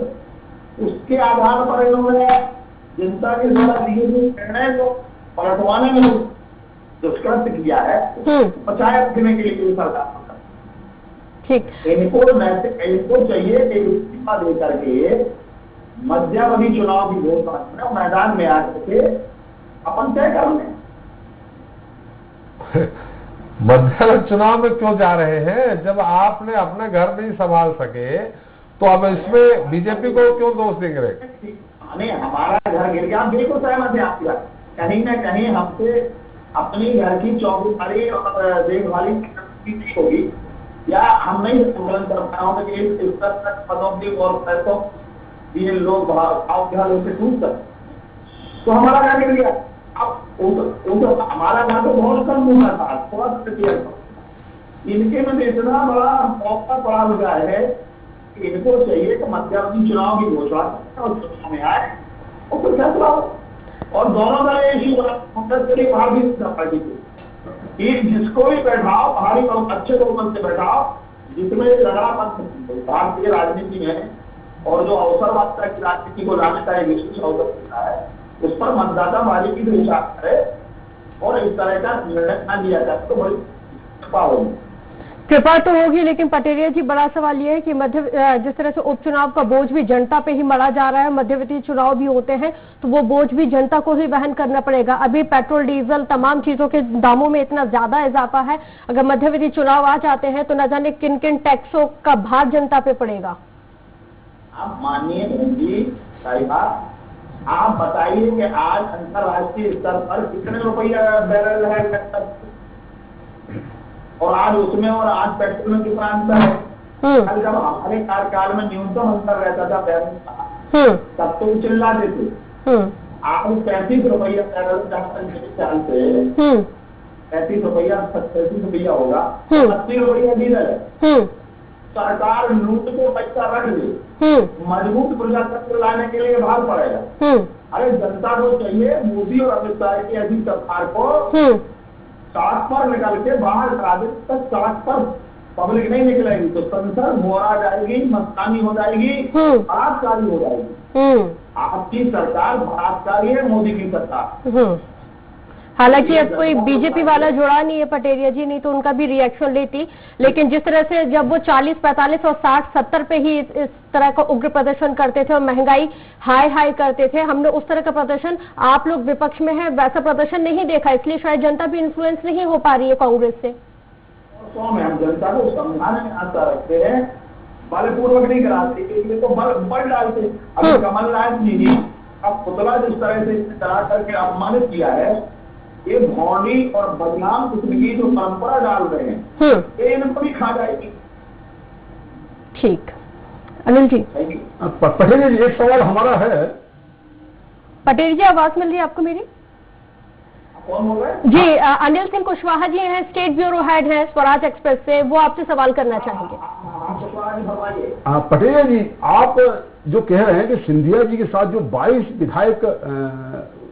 उसके आधार पर इन्होंने जनता के द्वारा लिए हुए निर्णय को पलटवाने में दुष्कृत्य किया है, बचाए रखने के लिए सरकार। ठीक, इनको चाहिए कि इस्तीफा दे करके मध्यावधि चुनाव की घोषणा मैदान में आके अपन तय कर लें। मध्यावधि चुनाव में क्यों जा रहे हैं? जब आपने अपने घर नहीं संभाल सके तो अब इसमें बीजेपी को क्यों दोष देंगे? नहीं, हमारा घर गिर गया, हम बिल्कुल सहमत है आपकी बात। कहीं ना कहीं हमसे अपनी घर की चौकीदारी और देखभाली होगी, या हम नहीं संकलन कर पाए कि इस स्तर तक पदों की और पैसों ये लोग भाव से टूट सकते, तो हमारा घर गिर गया। अब हमारा घर तो बहुत कम होना था, थोड़ा इनके में इतना बड़ा मौका पड़ा हुआ है कि इनको चाहिए कि मध्यावधि चुनाव की घोषणा और चुनाव में आए और फिर फैसला हो। और दोनों दल इश्यू कांग्रेस के लिए भारतीय जनता पार्टी को कि जिसको भी बैठाओ भारी और अच्छे बहुमत से बैठाओ, जिसमें लड़ापन भारतीय राजनीति में और जो अवसरवादिता की राजनीति को लाने का एक विशेष अवसर होता है, उस पर मतदाता बारी की विचार करे और इस तरह का निर्णय न लिया जाए तो बड़ी कृपा होगी। कृपा तो होगी, लेकिन पटेरिया जी, बड़ा सवाल यह है कि जिस तरह से उपचुनाव का बोझ भी जनता पे ही मढ़ा जा रहा है, मध्यवर्ती चुनाव भी होते हैं तो वो बोझ भी जनता को ही वहन करना पड़ेगा। अभी पेट्रोल डीजल तमाम चीजों के दामों में इतना ज्यादा इजाफा है, अगर मध्यवर्ती चुनाव आ जाते हैं तो न जाने किन किन टैक्सों का भार जनता पे पड़ेगा। आप माननीय जी साहिबा, आप बताइए कि आज अंतर्राष्ट्रीय स्तर पर कितने रुपया बैरल है और आज उसमें और आज पेट्रोल में कितना अंतर है? जब हमारे कार्यकाल में न्यूनतम अंतर रहता था बैरल का, तब तो चिल्ला देते। आज 35 रुपया बैरल साल से 35 रुपया 37 रुपया होगा, 80 रुपया डीजल है। सरकार लूट को पैसा रख दे, मजबूत प्रजातंत्र लाने के लिए भार पड़ेगा। अरे जनता को चाहिए मोदी और अमित शाह की ऐसी सरकार को 60 पर निकल के बाहर करा दे, तक 60 पर पब्लिक नहीं निकलेगी तो संसद मोरा जाएगी, मस्तानी हो जाएगी, बलात्कारी हो जाएगी। आपकी सरकार बलात्कारी है, मोदी की सरकार। हालांकि अब कोई बीजेपी वाला जुड़ा नहीं है पटेरिया जी, नहीं तो उनका भी रिएक्शन लेती, लेकिन जिस तरह से जब वो 40, 45 और 60, 70 पे ही इस तरह का उग्र प्रदर्शन करते थे और महंगाई हाई करते थे, हमने उस तरह का प्रदर्शन, आप लोग विपक्ष में है वैसा प्रदर्शन नहीं देखा, इसलिए शायद जनता भी इन्फ्लुएंस नहीं हो पा रही है कांग्रेस से। हम जनता को समझाने में आशा रखते हैं, बलपूर्वक नहीं कराते, तो बल डालते। अभी कमलनाथ जी ने अब पुतला जिस तरह से करा करके अपमानित किया है, ये भौंडी और बदनाम किस्म की जो परंपरा डाल रहे हैं, ये इनको भी खा जाएगी। ठीक, अनिल जी। Thank you. पटेल जी, एक सवाल हमारा है। पटेल जी, आवाज मिल रही है आपको मेरी? कौन बोल रहे हैं? जी, अनिल सिंह कुशवाहा जी हैं, स्टेट ब्यूरो हेड हैं स्वराज एक्सप्रेस से, वो आपसे सवाल करना चाहेंगे। पटेल जी, आप जो कह रहे हैं कि सिंधिया जी के साथ जो 22 विधायक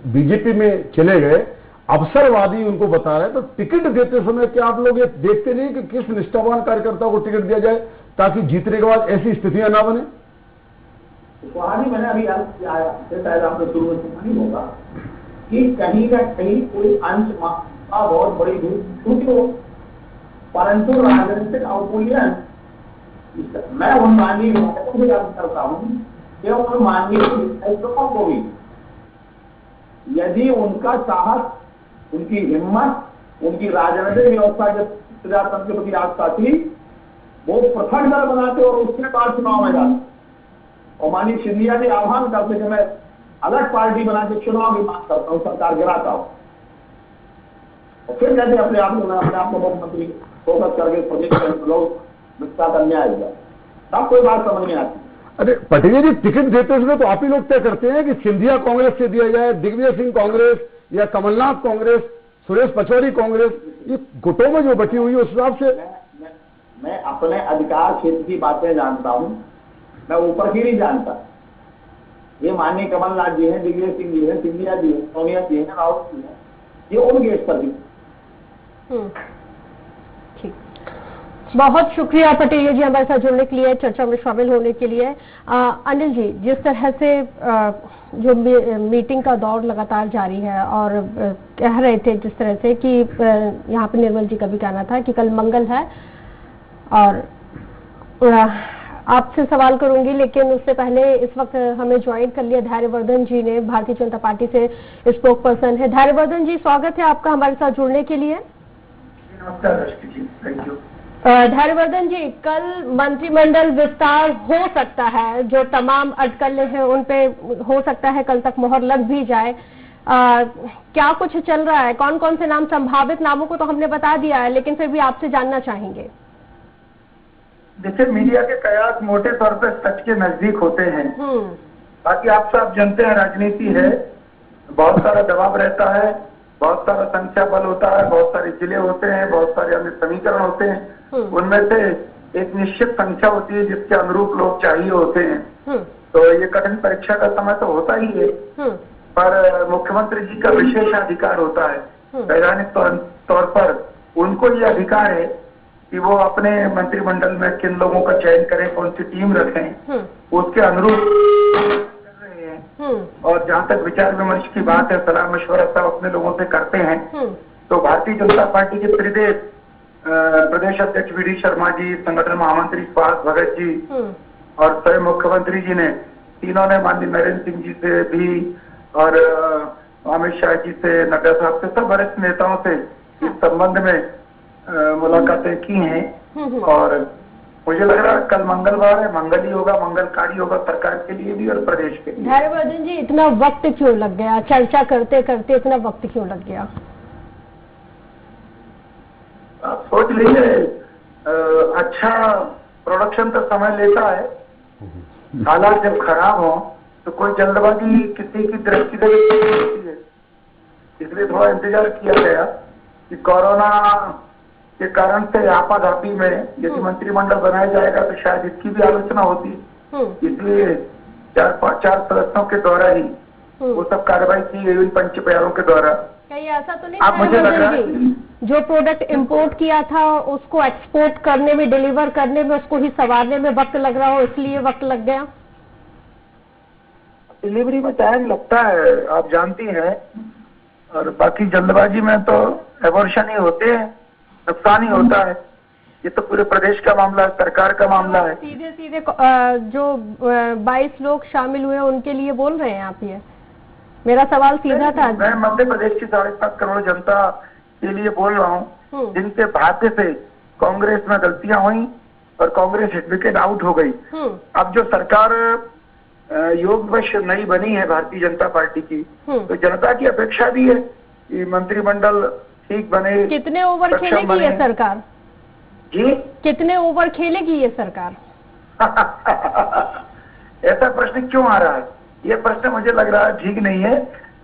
बीजेपी में चले गए, अवसरवादी उनको बता रहे हैं, तो टिकट देते समय क्या आप लोग ये देखते नहीं कि किस निष्ठावान कार्यकर्ता को टिकट दिया जाए ताकि जीतने के बाद ऐसी स्थितियां ना बने? वहां भी मैंने अभी शायद आपने शुरू में सुना नहीं होगा कि कहीं ना कहीं कोई अंश बहुत बड़ी छूटी हो, परंतु राजनीतिक अवमूल्यन मैं उन माननीय विधायकों से याद करता हूँ कि उन माननीय विधायकों को भी यदि उनका साहस, उनकी हिम्मत, उनकी राजनीतिक व्यवस्था के प्रजातंत्र के प्रति आस्था थी, वो पृथक दल बनाते और उसके बाद चुनाव में जाते। और माननीय सिंधिया जी आह्वान करते कि मैं अलग पार्टी बना के चुनाव भी मांग करता हूँ, सरकार गिराता हूँ, और फिर कहते अपने आप को मुख्यमंत्री फोकस करके प्रदेश के लोग विस्तार करने आएगा, तब कोई बात समझ में आती। अरे पटेल जी, टिकट देते समय तो आप ही लोग तय करते हैं कि सिंधिया कांग्रेस से दिया जाए, दिग्विजय सिंह कांग्रेस या कमलनाथ कांग्रेस, सुरेश पचौरी कांग्रेस, ये गुटों में जो बटी हुई है उस हिसाब से मैं अपने अधिकार क्षेत्र की बातें जानता हूं, मैं ऊपर की नहीं जानता। ये माननीय कमलनाथ जी हैं, दिग्विजय सिंह जी हैं, सिंधिया जी हैं, सोनिया जी हैं, राहुल जी हैं, ये उनके स्तर की। ठीक, बहुत शुक्रिया पटेल जी हमारे साथ जुड़ने के लिए, चर्चा में शामिल होने के लिए। अनिल जी, जिस तरह से जो मीटिंग का दौर लगातार जारी है और कह रहे थे जिस तरह से कि यहाँ पे निर्मल जी का भी कहना था कि कल मंगल है, और आपसे सवाल करूंगी, लेकिन उससे पहले इस वक्त हमें ज्वाइन कर लिया धैर्यवर्धन जी ने, भारतीय जनता पार्टी से स्पोक पर्सन है। धैर्यवर्धन जी, स्वागत है आपका हमारे साथ जुड़ने के लिए। नमस्कार रश्मि जी, थैंक यू। धैर्यवर्धन जी, कल मंत्रिमंडल विस्तार हो सकता है, जो तमाम अटकलें हैं उन पे हो सकता है कल तक मोहर लग भी जाए। क्या कुछ चल रहा है? कौन कौन से नाम, संभावित नामों को तो हमने बता दिया है, लेकिन फिर भी आपसे जानना चाहेंगे। देखिए, मीडिया के कयास मोटे तौर पर सच के नजदीक होते हैं। बाकी आप सब जानते हैं, राजनीति है, बहुत सारा दबाव रहता है, बहुत सारा संख्या बल होता है, बहुत सारे जिले होते हैं, बहुत सारे अन्य समीकरण होते हैं, उनमें से एक निश्चित संख्या होती है जिसके अनुरूप लोग चाहिए होते हैं। तो ये कठिन परीक्षा का समय तो होता ही है, पर मुख्यमंत्री जी का विशेष अधिकार होता है। वैधानिक तौर पर उनको ये अधिकार है कि वो अपने मंत्रिमंडल में किन लोगों का चयन करें, कौन सी टीम रखें, उसके अनुरूप कर रहे हैं। और जहां तक विचार विमर्श की बात है, सलाह मशवरा सब अपने लोगों से करते हैं। तो भारतीय जनता पार्टी के प्रदेश अध्यक्ष वी डी शर्मा जी, संगठन महामंत्री सुभाष भगत जी और स्वयं मुख्यमंत्री जी ने, तीनों ने माननीय नरेंद्र सिंह जी से भी और अमित शाह जी से, नड्डा साहब से, सब वरिष्ठ नेताओं से इस संबंध में मुलाकातें की हैं। और मुझे लग रहा है कल मंगलवार है, मंगल ही होगा, मंगलकारी होगा सरकार के लिए भी और प्रदेश के लिए। धैर्यवर्धन जी, इतना वक्त क्यों लग गया? चर्चा करते करते इतना वक्त क्यों लग गया? आप सोच लीजिए, अच्छा प्रोडक्शन तो समय लेता है, हालात जब खराब हो तो कोई जल्दबाजी किसी की दृष्टि से होती है, इसलिए थोड़ा इंतजार किया गया कि कोरोना के कारण से आपाधापी में यदि मंत्रिमंडल बनाया जाएगा तो शायद इसकी भी आलोचना होती, इसलिए चार सदस्यों के द्वारा ही वो सब कार्रवाई की गई, पंच प्यारों के द्वारा। कहीं ऐसा तो नहीं आप मुझे लग रहा है जो प्रोडक्ट इंपोर्ट किया था उसको एक्सपोर्ट करने में, डिलीवर करने में, उसको ही संवारने में वक्त लग रहा हो, इसलिए वक्त लग गया? डिलीवरी में टाइम लगता है, आप जानती हैं, और बाकी जल्दबाजी में तो एबॉर्शन ही होते हैं, नुकसान ही होता है। ये तो पूरे प्रदेश का मामला है, सरकार का मामला है। सीधे सीधे जो 22 लोग शामिल हुए उनके लिए बोल रहे हैं आप? ये मेरा सवाल सीधा था। मैं मध्य प्रदेश की 7.5 करोड़ जनता के लिए बोल रहा हूँ, जिनके भाग्य से कांग्रेस में गलतियां हुई और कांग्रेस एडवोकेट आउट हो गई। अब जो सरकार योगवश नई बनी है भारतीय जनता पार्टी की, तो जनता की अपेक्षा भी है कि मंत्रिमंडल ठीक बने। कितने ओवर खेलेगी ये सरकार जी? कितने ओवर खेलेगी ये सरकार? ऐसा प्रश्न क्यों आ रहा है? ये प्रश्न मुझे लग रहा है ठीक नहीं है,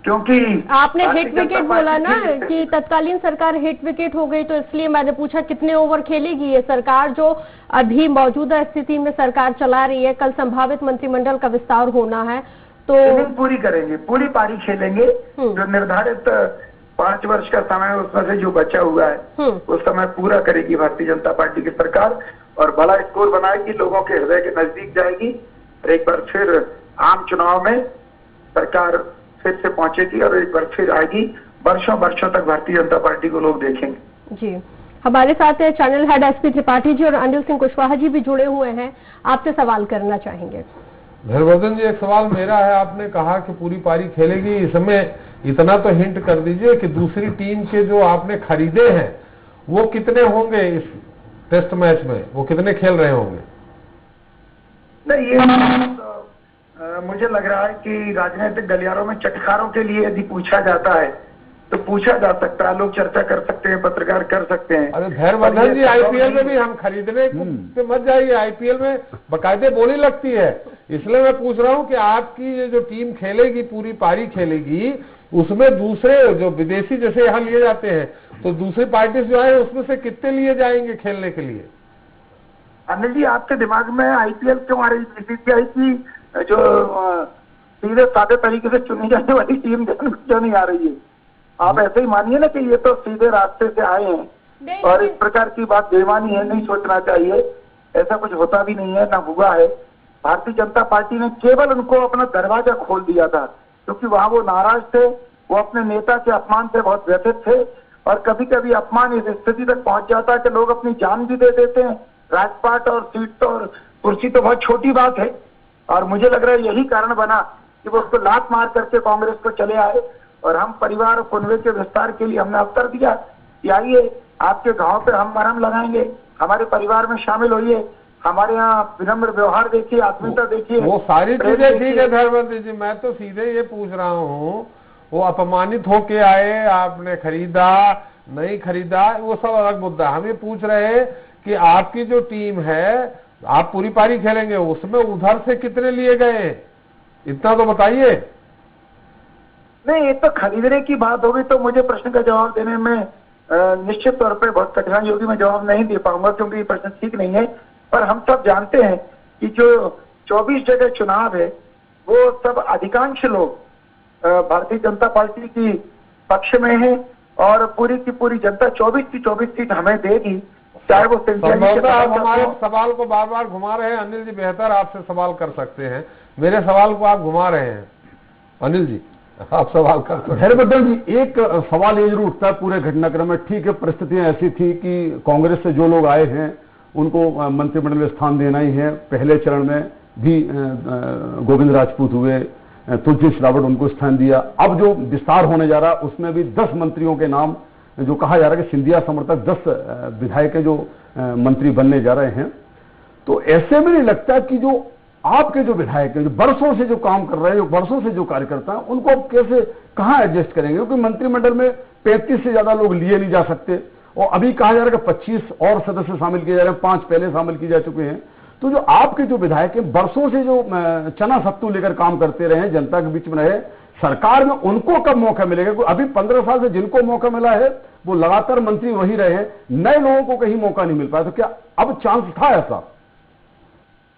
क्योंकि आपने हिट विकेट बोला ना कि तत्कालीन सरकार हिट विकेट हो गई, तो इसलिए मैंने पूछा कितने ओवर खेलेगी ये सरकार जो अभी मौजूदा स्थिति में सरकार चला रही है। कल संभावित मंत्रिमंडल का विस्तार होना है, तो पूरी करेंगे, पूरी पारी खेलेंगे। जो निर्धारित 5 वर्ष का समय उसमें से जो बचा हुआ है उस समय पूरा करेगी भारतीय जनता पार्टी की सरकार, और बड़ा स्कोर बनाएगी, लोगों के हृदय के नजदीक जाएगी, और एक बार फिर आम चुनाव में सरकार फिर से पहुंचेगी और एक बार फिर आएगी। वर्षों वर्षों तक भारतीय जनता पार्टी को लोग देखेंगे। जी, हमारे साथ चैनल हेड एसपी त्रिपाठी जी और अनिल सिंह कुशवाहा जी भी जुड़े हुए हैं, आपसे सवाल करना चाहेंगे। हर्षवर्धन जी, एक सवाल मेरा है। आपने कहा कि पूरी पारी खेलेगी, इसमें इतना तो हिंट कर दीजिए कि दूसरी टीम के जो आपने खरीदे हैं वो कितने होंगे इस टेस्ट मैच में, वो कितने खेल रहे होंगे? नहीं, ये तो मुझे लग रहा है कि राजनीतिक गलियारों में चटखारों के लिए यदि पूछा जाता है तो पूछा जा सकता है, लोग चर्चा कर सकते हैं, पत्रकार कर सकते हैं। अरे हर्षवर्धन जी, आईपीएल में भी हम खरीदने से मत जाइए, आईपीएल में बाकायदे बोली लगती है। इसलिए मैं पूछ रहा हूं कि आपकी ये जो टीम खेलेगी, पूरी पारी खेलेगी, उसमें दूसरे जो विदेशी जैसे यहाँ लिए जाते हैं, तो दूसरी पार्टी जो है उसमें से कितने लिए जाएंगे खेलने के लिए? अनिल जी, आपके दिमाग में आईपीएल क्यों आ रही? बीसीसीआई की जो सीधे सादे तरीके से चुनी जाने वाली टीम क्यों नहीं आ रही है? आप ऐसे ही मानिए ना कि ये तो सीधे रास्ते से आए हैं, और इस प्रकार की बात बेईमानी है, नहीं सोचना चाहिए। ऐसा कुछ होता भी नहीं है, ना हुआ है। भारतीय जनता पार्टी ने केवल उनको अपना दरवाजा खोल दिया था, क्योंकि वहां वो नाराज थे, वो अपने नेता के अपमान से बहुत व्यथित थे, और कभी कभी अपमान इस स्थिति तक पहुंच जाता है कि लोग अपनी जान भी दे देते हैं। राजपाट और सीट तो और कुर्सी तो बहुत छोटी बात है, और मुझे लग रहा है यही कारण बना कि वो उसको लात मार करके कांग्रेस को चले आए। और हम परिवार और कुनबे के विस्तार के लिए हमने अवसर दिया कि आइए, आपके गांव पे हम मरहम लगाएंगे, हमारे परिवार में शामिल होइए, हमारे यहाँ विनम्र व्यवहार देखिए, आत्मीयता देखिए। वो सारी चीजें ठीक है धर्मेंद्र जी, मैं तो सीधे ये पूछ रहा हूँ, वो अपमानित होके आए, आपने खरीदा नहीं खरीदा, वो सब अलग मुद्दा। हम ये पूछ रहे हैं कि आपकी जो टीम है, आप पूरी पारी खेलेंगे, उसमें उधर से कितने लिए गए, इतना तो बताइए। नहीं, ये तो खरीदने की बात होगी तो मुझे प्रश्न का जवाब देने में निश्चित तौर पे बहुत कठिनाई होगी, मैं जवाब नहीं दे पाऊंगा, क्योंकि ये प्रश्न ठीक नहीं है। पर हम सब जानते हैं कि जो 24 जगह चुनाव है वो सब अधिकांश लोग भारतीय जनता पार्टी की पक्ष में है, और पूरी की पूरी जनता 24 की 24 सीट हमें देगी, चाहे वो आप हमारे सवाल को बार बार घुमा रहे हैं। अनिल जी बेहतर आपसे सवाल कर सकते हैं, मेरे सवाल को आप घुमा रहे हैं। अनिल जी, आप सवाल कर सकते हैं। हर्षवर्धन जी, एक सवाल ये जरूर उठता है पूरे घटनाक्रम में। ठीक है, परिस्थितियां ऐसी थी कि कांग्रेस से जो लोग आए हैं उनको मंत्रिमंडल में स्थान देना ही है। पहले चरण में भी गोविंद राजपूत हुए, तुलसी सिलावट, उनको स्थान दिया। अब जो विस्तार होने जा रहा है उसमें भी 10 मंत्रियों के नाम, जो कहा जा रहा है कि सिंधिया समर्थक 10 विधायक जो मंत्री बनने जा रहे हैं। तो ऐसे में नहीं लगता कि जो आपके जो विधायक हैं, जो बरसों से जो काम कर रहे हैं, जो बरसों से जो कार्यकर्ता हैं, उनको अब कैसे कहां एडजस्ट करेंगे? क्योंकि मंत्रिमंडल में 35 से ज्यादा लोग लिए नहीं जा सकते, और अभी कहा जा रहा है कि 25 और सदस्य शामिल किए जा रहे हैं, 5 पहले शामिल किए जा चुके हैं। तो जो आपके जो विधायक हैं, बरसों से जो चना सत्तू लेकर काम करते रहे, जनता के बीच में रहे, सरकार में उनको कब मौका मिलेगा? अभी 15 साल से जिनको मौका मिला है वो लगातार मंत्री वही रहे हैं, नए लोगों को कहीं मौका नहीं मिल पाया। तो क्या अब चांस था ऐसा?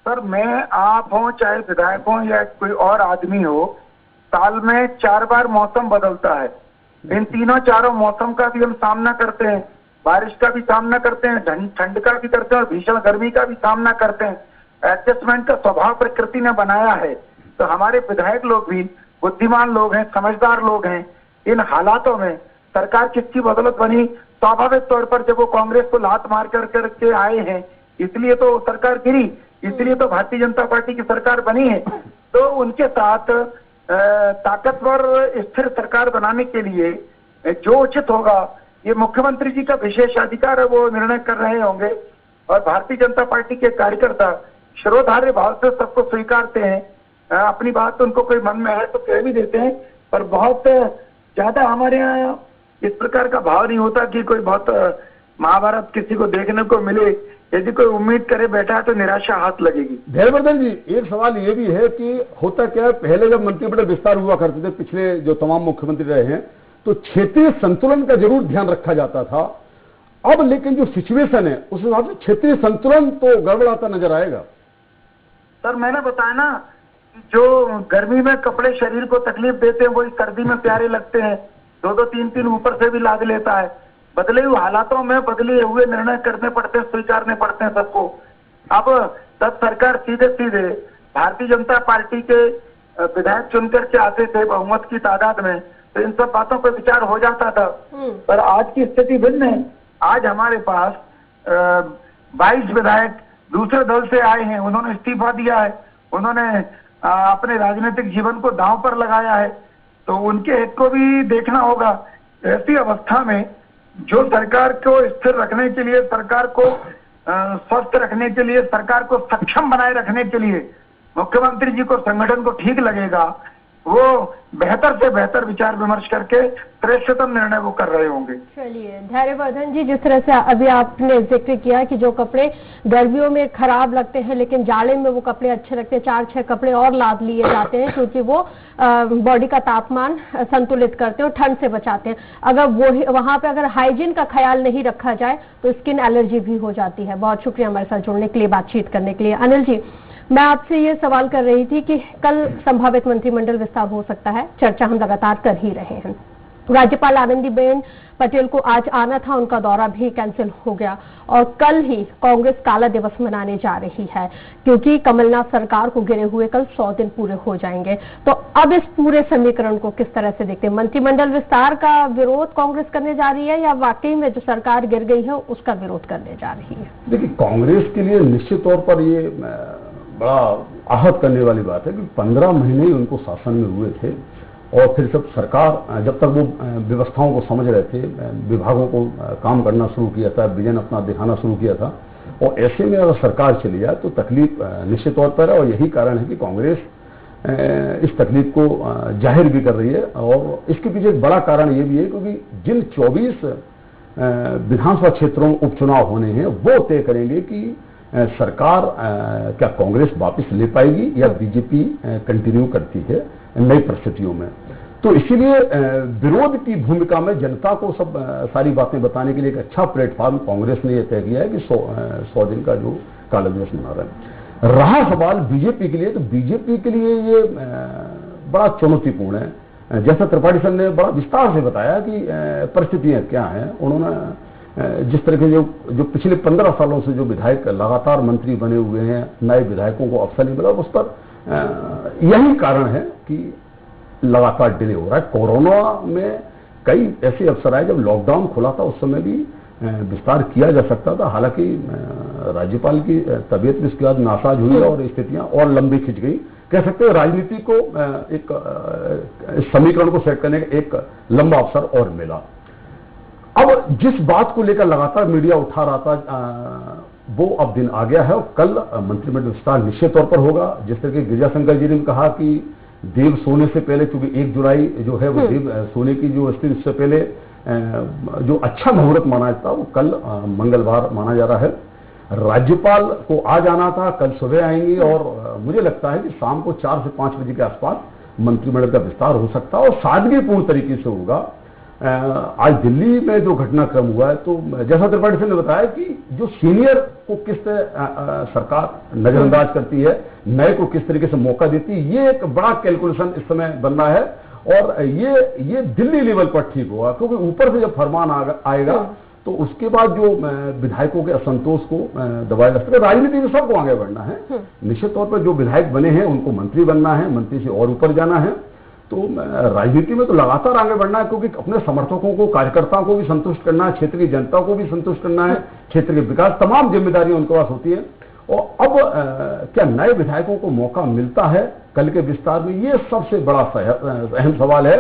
सर, मैं, आप हो, चाहे विधायक हो या कोई और आदमी हो, साल में 4 बार मौसम बदलता है। इन तीनों चारों मौसम का भी हम सामना करते हैं, बारिश का भी सामना करते हैं, ठंड का भी करते हैं, और भीषण गर्मी का भी सामना करते हैं। एडजस्टमेंट का स्वभाव प्रकृति ने बनाया है। तो हमारे विधायक लोग भी बुद्धिमान लोग हैं, समझदार लोग हैं। इन हालातों में सरकार किसकी बदौलत बनी? स्वाभाविक तौर पर जब वो कांग्रेस को लात मार करके आए हैं, इसलिए तो सरकार गिरी, इसलिए तो भारतीय जनता पार्टी की सरकार बनी है। तो उनके साथ ताकतवर स्थिर सरकार बनाने के लिए जो उचित होगा, ये मुख्यमंत्री जी का विशेष अधिकार है, वो निर्णय कर रहे होंगे। और भारतीय जनता पार्टी के कार्यकर्ता शिरोधार्य भाव से सबको स्वीकारते हैं। अपनी बात तो उनको कोई मन में है तो कह भी देते हैं, पर बहुत ज्यादा हमारे यहाँ इस प्रकार का भाव नहीं होता कि कोई बहुत महाभारत किसी को देखने को मिले यदि कोई उम्मीद करे बैठा है तो निराशा हाथ लगेगी। धैर्यवर्धन जी, एक सवाल ये भी है कि होता क्या है, पहले जब मंत्रिमंडल विस्तार हुआ करते थे, पिछले जो तमाम मुख्यमंत्री रहे हैं, तो क्षेत्रीय संतुलन का जरूर ध्यान रखा जाता था। अब लेकिन जो सिचुएशन है उस हिसाब से क्षेत्रीय संतुलन तो गड़बड़ाता नजर आएगा। सर मैंने बताया ना, जो गर्मी में कपड़े शरीर को तकलीफ देते हैं वही सर्दी में प्यारे लगते हैं। 2-2, 3-3 ऊपर से भी लाद लेता है। बदले हुए हालातों में बदले हुए निर्णय करने पड़ते हैं, स्वीकारने पड़ते हैं सबको। अब तब सरकार सीधे सीधे भारतीय जनता पार्टी के विधायक चुनकर के आते थे बहुमत की तादाद में, तो इन सब बातों पर विचार हो जाता था। पर आज की स्थिति भिन्न है। आज हमारे पास 22 विधायक दूसरे दल से आए हैं, उन्होंने इस्तीफा दिया है, उन्होंने अपने राजनीतिक जीवन को दांव पर लगाया है, तो उनके हित को भी देखना होगा। ऐसी अवस्था में जो सरकार को स्थिर रखने के लिए, सरकार को स्वस्थ रखने के लिए, सरकार को सक्षम बनाए रखने के लिए मुख्यमंत्री जी को, संगठन को ठीक लगेगा, वो बेहतर से बेहतर विचार विमर्श करके श्रेष्ठतम निर्णय वो कर रहे होंगे। चलिए धैर्यवर्धन जी, जिस तरह से अभी आपने जिक्र किया कि जो कपड़े गर्मियों में खराब लगते हैं लेकिन जाड़े में वो कपड़े अच्छे लगते हैं, 4-6 कपड़े और लाद लिए जाते हैं क्योंकि वो बॉडी का तापमान संतुलित करते हैं और ठंड से बचाते हैं। अगर वो वहां पे अगर हाइजीन का ख्याल नहीं रखा जाए तो स्किन एलर्जी भी हो जाती है। बहुत शुक्रिया हमारे साथ जुड़ने के लिए, बातचीत करने के लिए। अनिल जी, मैं आपसे ये सवाल कर रही थी कि कल संभावित मंत्रिमंडल विस्तार हो सकता है, चर्चा हम लगातार कर ही रहे हैं। राज्यपाल आनंदीबेन पटेल को आज आना था, उनका दौरा भी कैंसिल हो गया और कल ही कांग्रेस काला दिवस मनाने जा रही है क्योंकि कमलनाथ सरकार को गिरे हुए कल 100 दिन पूरे हो जाएंगे। तो अब इस पूरे समीकरण को किस तरह से देखते हैं? मंत्रिमंडल विस्तार का विरोध कांग्रेस करने जा रही है या वाकई में जो सरकार गिर गई है उसका विरोध करने जा रही है? देखिए, कांग्रेस के लिए निश्चित तौर पर ये बड़ा आहत करने वाली बात है कि 15 महीने ही उनको शासन में हुए थे और फिर सब सरकार जब तक वो व्यवस्थाओं को समझ रहे थे, विभागों को काम करना शुरू किया था, विजन अपना दिखाना शुरू किया था, और ऐसे में अगर सरकार चली जाए तो तकलीफ निश्चित तौर पर है। और यही कारण है कि कांग्रेस इस तकलीफ को जाहिर भी कर रही है। और इसके पीछे एक बड़ा कारण ये भी है क्योंकि जिन 24 विधानसभा क्षेत्रों में उपचुनाव होने हैं वो तय करेंगे कि सरकार क्या कांग्रेस वापस ले पाएगी या बीजेपी कंटिन्यू करती है नई परिस्थितियों में। तो इसीलिए विरोध की भूमिका में जनता को सब सारी बातें बताने के लिए एक अच्छा प्लेटफॉर्म कांग्रेस ने यह तय किया है कि 100 दिन का जो काला दिवस मना रहे हैं। रहा सवाल बीजेपी के लिए, तो बीजेपी के लिए ये बड़ा चुनौतीपूर्ण है। जैसा त्रिपाठी सर ने बड़ा विस्तार से बताया कि परिस्थितियां क्या हैं। उन्होंने जिस तरह के जो पिछले 15 सालों से जो विधायक लगातार मंत्री बने हुए हैं, नए विधायकों को अवसर नहीं मिला, उस पर यही कारण है कि लगातार डिले हो रहा है। कोरोना में कई ऐसे अवसर आए, जब लॉकडाउन खुला था उस समय भी विस्तार किया जा सकता था। हालांकि राज्यपाल की तबीयत भी उसके बाद नासाज हुई और स्थितियां और लंबी खिंच गई। कह सकते हैं राजनीति को एक समीकरण को सेट करने का एक लंबा अवसर और मिला। अब जिस बात को लेकर लगातार मीडिया उठा रहा था वो अब दिन आ गया है और कल मंत्रिमंडल विस्तार निश्चित तौर पर होगा। जिस तरह के गिरिजाशंकर जी ने कहा कि देव सोने से पहले, क्योंकि 1 जुलाई जो है वो देव सोने की जो स्थिति, उससे पहले जो अच्छा मुहूर्त माना जाता वो कल मंगलवार माना जा रहा है। राज्यपाल को आज आना था, कल सुबह आएंगे और मुझे लगता है कि शाम को 4 से 5 बजे के आसपास मंत्रिमंडल का विस्तार हो सकता है और सादगीपूर्ण तरीके से होगा। आज दिल्ली में जो घटनाक्रम हुआ है, तो जैसा त्रिपाठी सिंह ने बताया कि जो सीनियर को किस तरह सरकार नजरअंदाज करती है, नए को किस तरीके से मौका देती है, ये एक बड़ा कैलकुलेशन इस समय बन रहा है। और ये दिल्ली लेवल पर ठीक होगा क्योंकि ऊपर से जब फरमान आएगा तो उसके बाद जो विधायकों के असंतोष को दबाया जा सकता है। राजनीति में सबको आगे बढ़ना है। निश्चित तौर पर जो विधायक बने हैं उनको मंत्री बनना है, मंत्री से और ऊपर जाना है। तो राजनीति में तो लगातार आगे बढ़ना है क्योंकि अपने समर्थकों को, कार्यकर्ताओं को भी संतुष्ट करना है, क्षेत्र की जनता को भी संतुष्ट करना है, क्षेत्र के विकास, तमाम जिम्मेदारियां उनके पास होती है। और अब क्या नए विधायकों को मौका मिलता है कल के विस्तार में, ये सबसे बड़ा अहम सवाल है।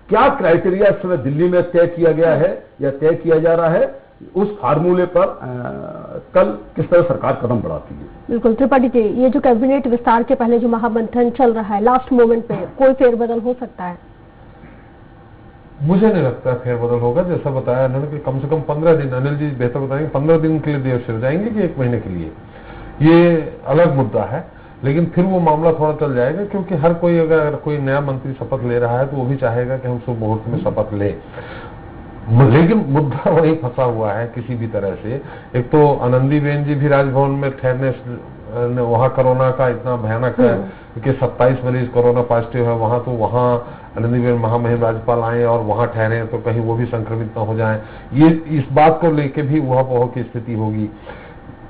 क्या क्राइटेरिया इस समय दिल्ली में तय किया गया है या तय किया जा रहा है, उस फार्मूले पर कल किस तरह सरकार कदम बढ़ाती है। बिल्कुल त्रिपाठी जी, ये जो कैबिनेट विस्तार के पहले जो महामंथन चल रहा है, लास्ट मोमेंट पे कोई फेरबदल हो सकता है? मुझे नहीं लगता फेरबदल होगा। जैसा बताया उन्होंने कि कम से कम 15 दिन, अनिल जी बेहतर बताएंगे, 15 दिन के लिए देर सिर जाएंगे कि 1 महीने के लिए, ये अलग मुद्दा है। लेकिन फिर वो मामला थोड़ा चल जाएगा, क्योंकि हर कोई अगर कोई नया मंत्री शपथ ले रहा है तो वो भी चाहेगा कि हम शुभ मुहूर्त में शपथ लें। लेकिन मुद्दा वही फंसा हुआ है किसी भी तरह से। एक तो आनंदीबेन जी भी राजभवन में ठहरने, वहां कोरोना का इतना भयानक है कि 27 मरीज कोरोना पॉजिटिव है वहां, तो वहां आनंदीबेन महामहिम राज्यपाल आए और वहां ठहरे तो कहीं वो भी संक्रमित न हो जाएं, ये इस बात को लेके भी ऊहापोह की स्थिति होगी।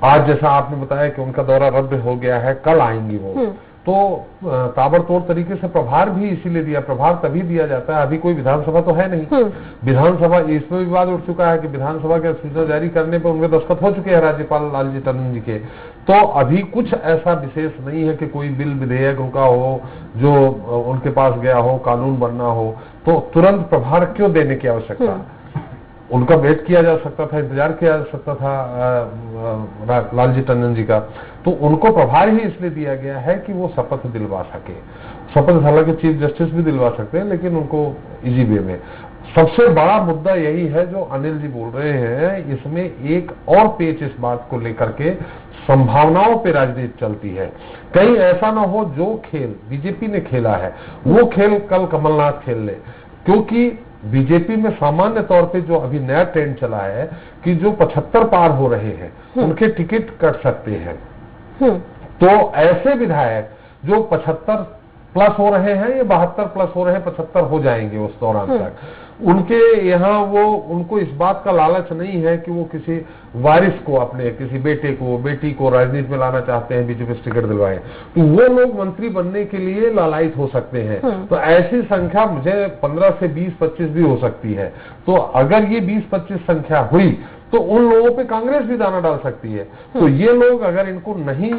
आज जैसा आपने बताया कि उनका दौरा रद्द हो गया है, कल आएंगी वो, तो ताबड़तोड़ तरीके से प्रभार भी इसीलिए दिया। प्रभार तभी दिया जाता है, अभी कोई विधानसभा तो है नहीं। विधानसभा, इसमें विवाद उठ चुका है कि विधानसभा के सूचना जारी करने पर उनके दस्तखत हो चुके हैं राज्यपाल लालजी टंडन जी के, तो अभी कुछ ऐसा विशेष नहीं है कि कोई बिल विधेयक रुका हो जो उनके पास गया हो, कानून बनना हो, तो तुरंत प्रभार क्यों देने की आवश्यकता? उनका वेट किया जा सकता था, इंतजार किया जा सकता था लालजी टंडन जी का। तो उनको प्रभार ही इसलिए दिया गया है कि वो शपथ दिलवा सके। शपथ हालांकि चीफ जस्टिस भी दिलवा सकते हैं, लेकिन उनको इजी वे में। सबसे बड़ा मुद्दा यही है जो अनिल जी बोल रहे हैं, इसमें एक और पेच इस बात को लेकर के संभावनाओं पे राजनीति चलती है। कहीं ऐसा ना हो जो खेल बीजेपी ने खेला है वो खेल कल कमलनाथ खेल ले, क्योंकि बीजेपी में सामान्य तौर पे जो अभी नया ट्रेंड चला है कि जो 75 पार हो रहे हैं उनके टिकट कट सकते हैं। तो ऐसे विधायक जो 75 प्लस हो रहे हैं या 72 प्लस हो रहे हैं, 75 हो जाएंगे उस दौरान तक, उनके यहाँ वो, उनको इस बात का लालच नहीं है कि वो किसी वारिस को, अपने किसी बेटे को, बेटी को राजनीति में लाना चाहते हैं, बीजेपी से टिकट दिलवाएं, तो वो लोग मंत्री बनने के लिए लालायित हो सकते हैं। तो ऐसी संख्या मुझे 15 से 20-25 भी हो सकती है। तो अगर ये 20-25 संख्या हुई तो उन लोगों पे कांग्रेस भी दाना डाल सकती है। तो ये लोग अगर इनको नहीं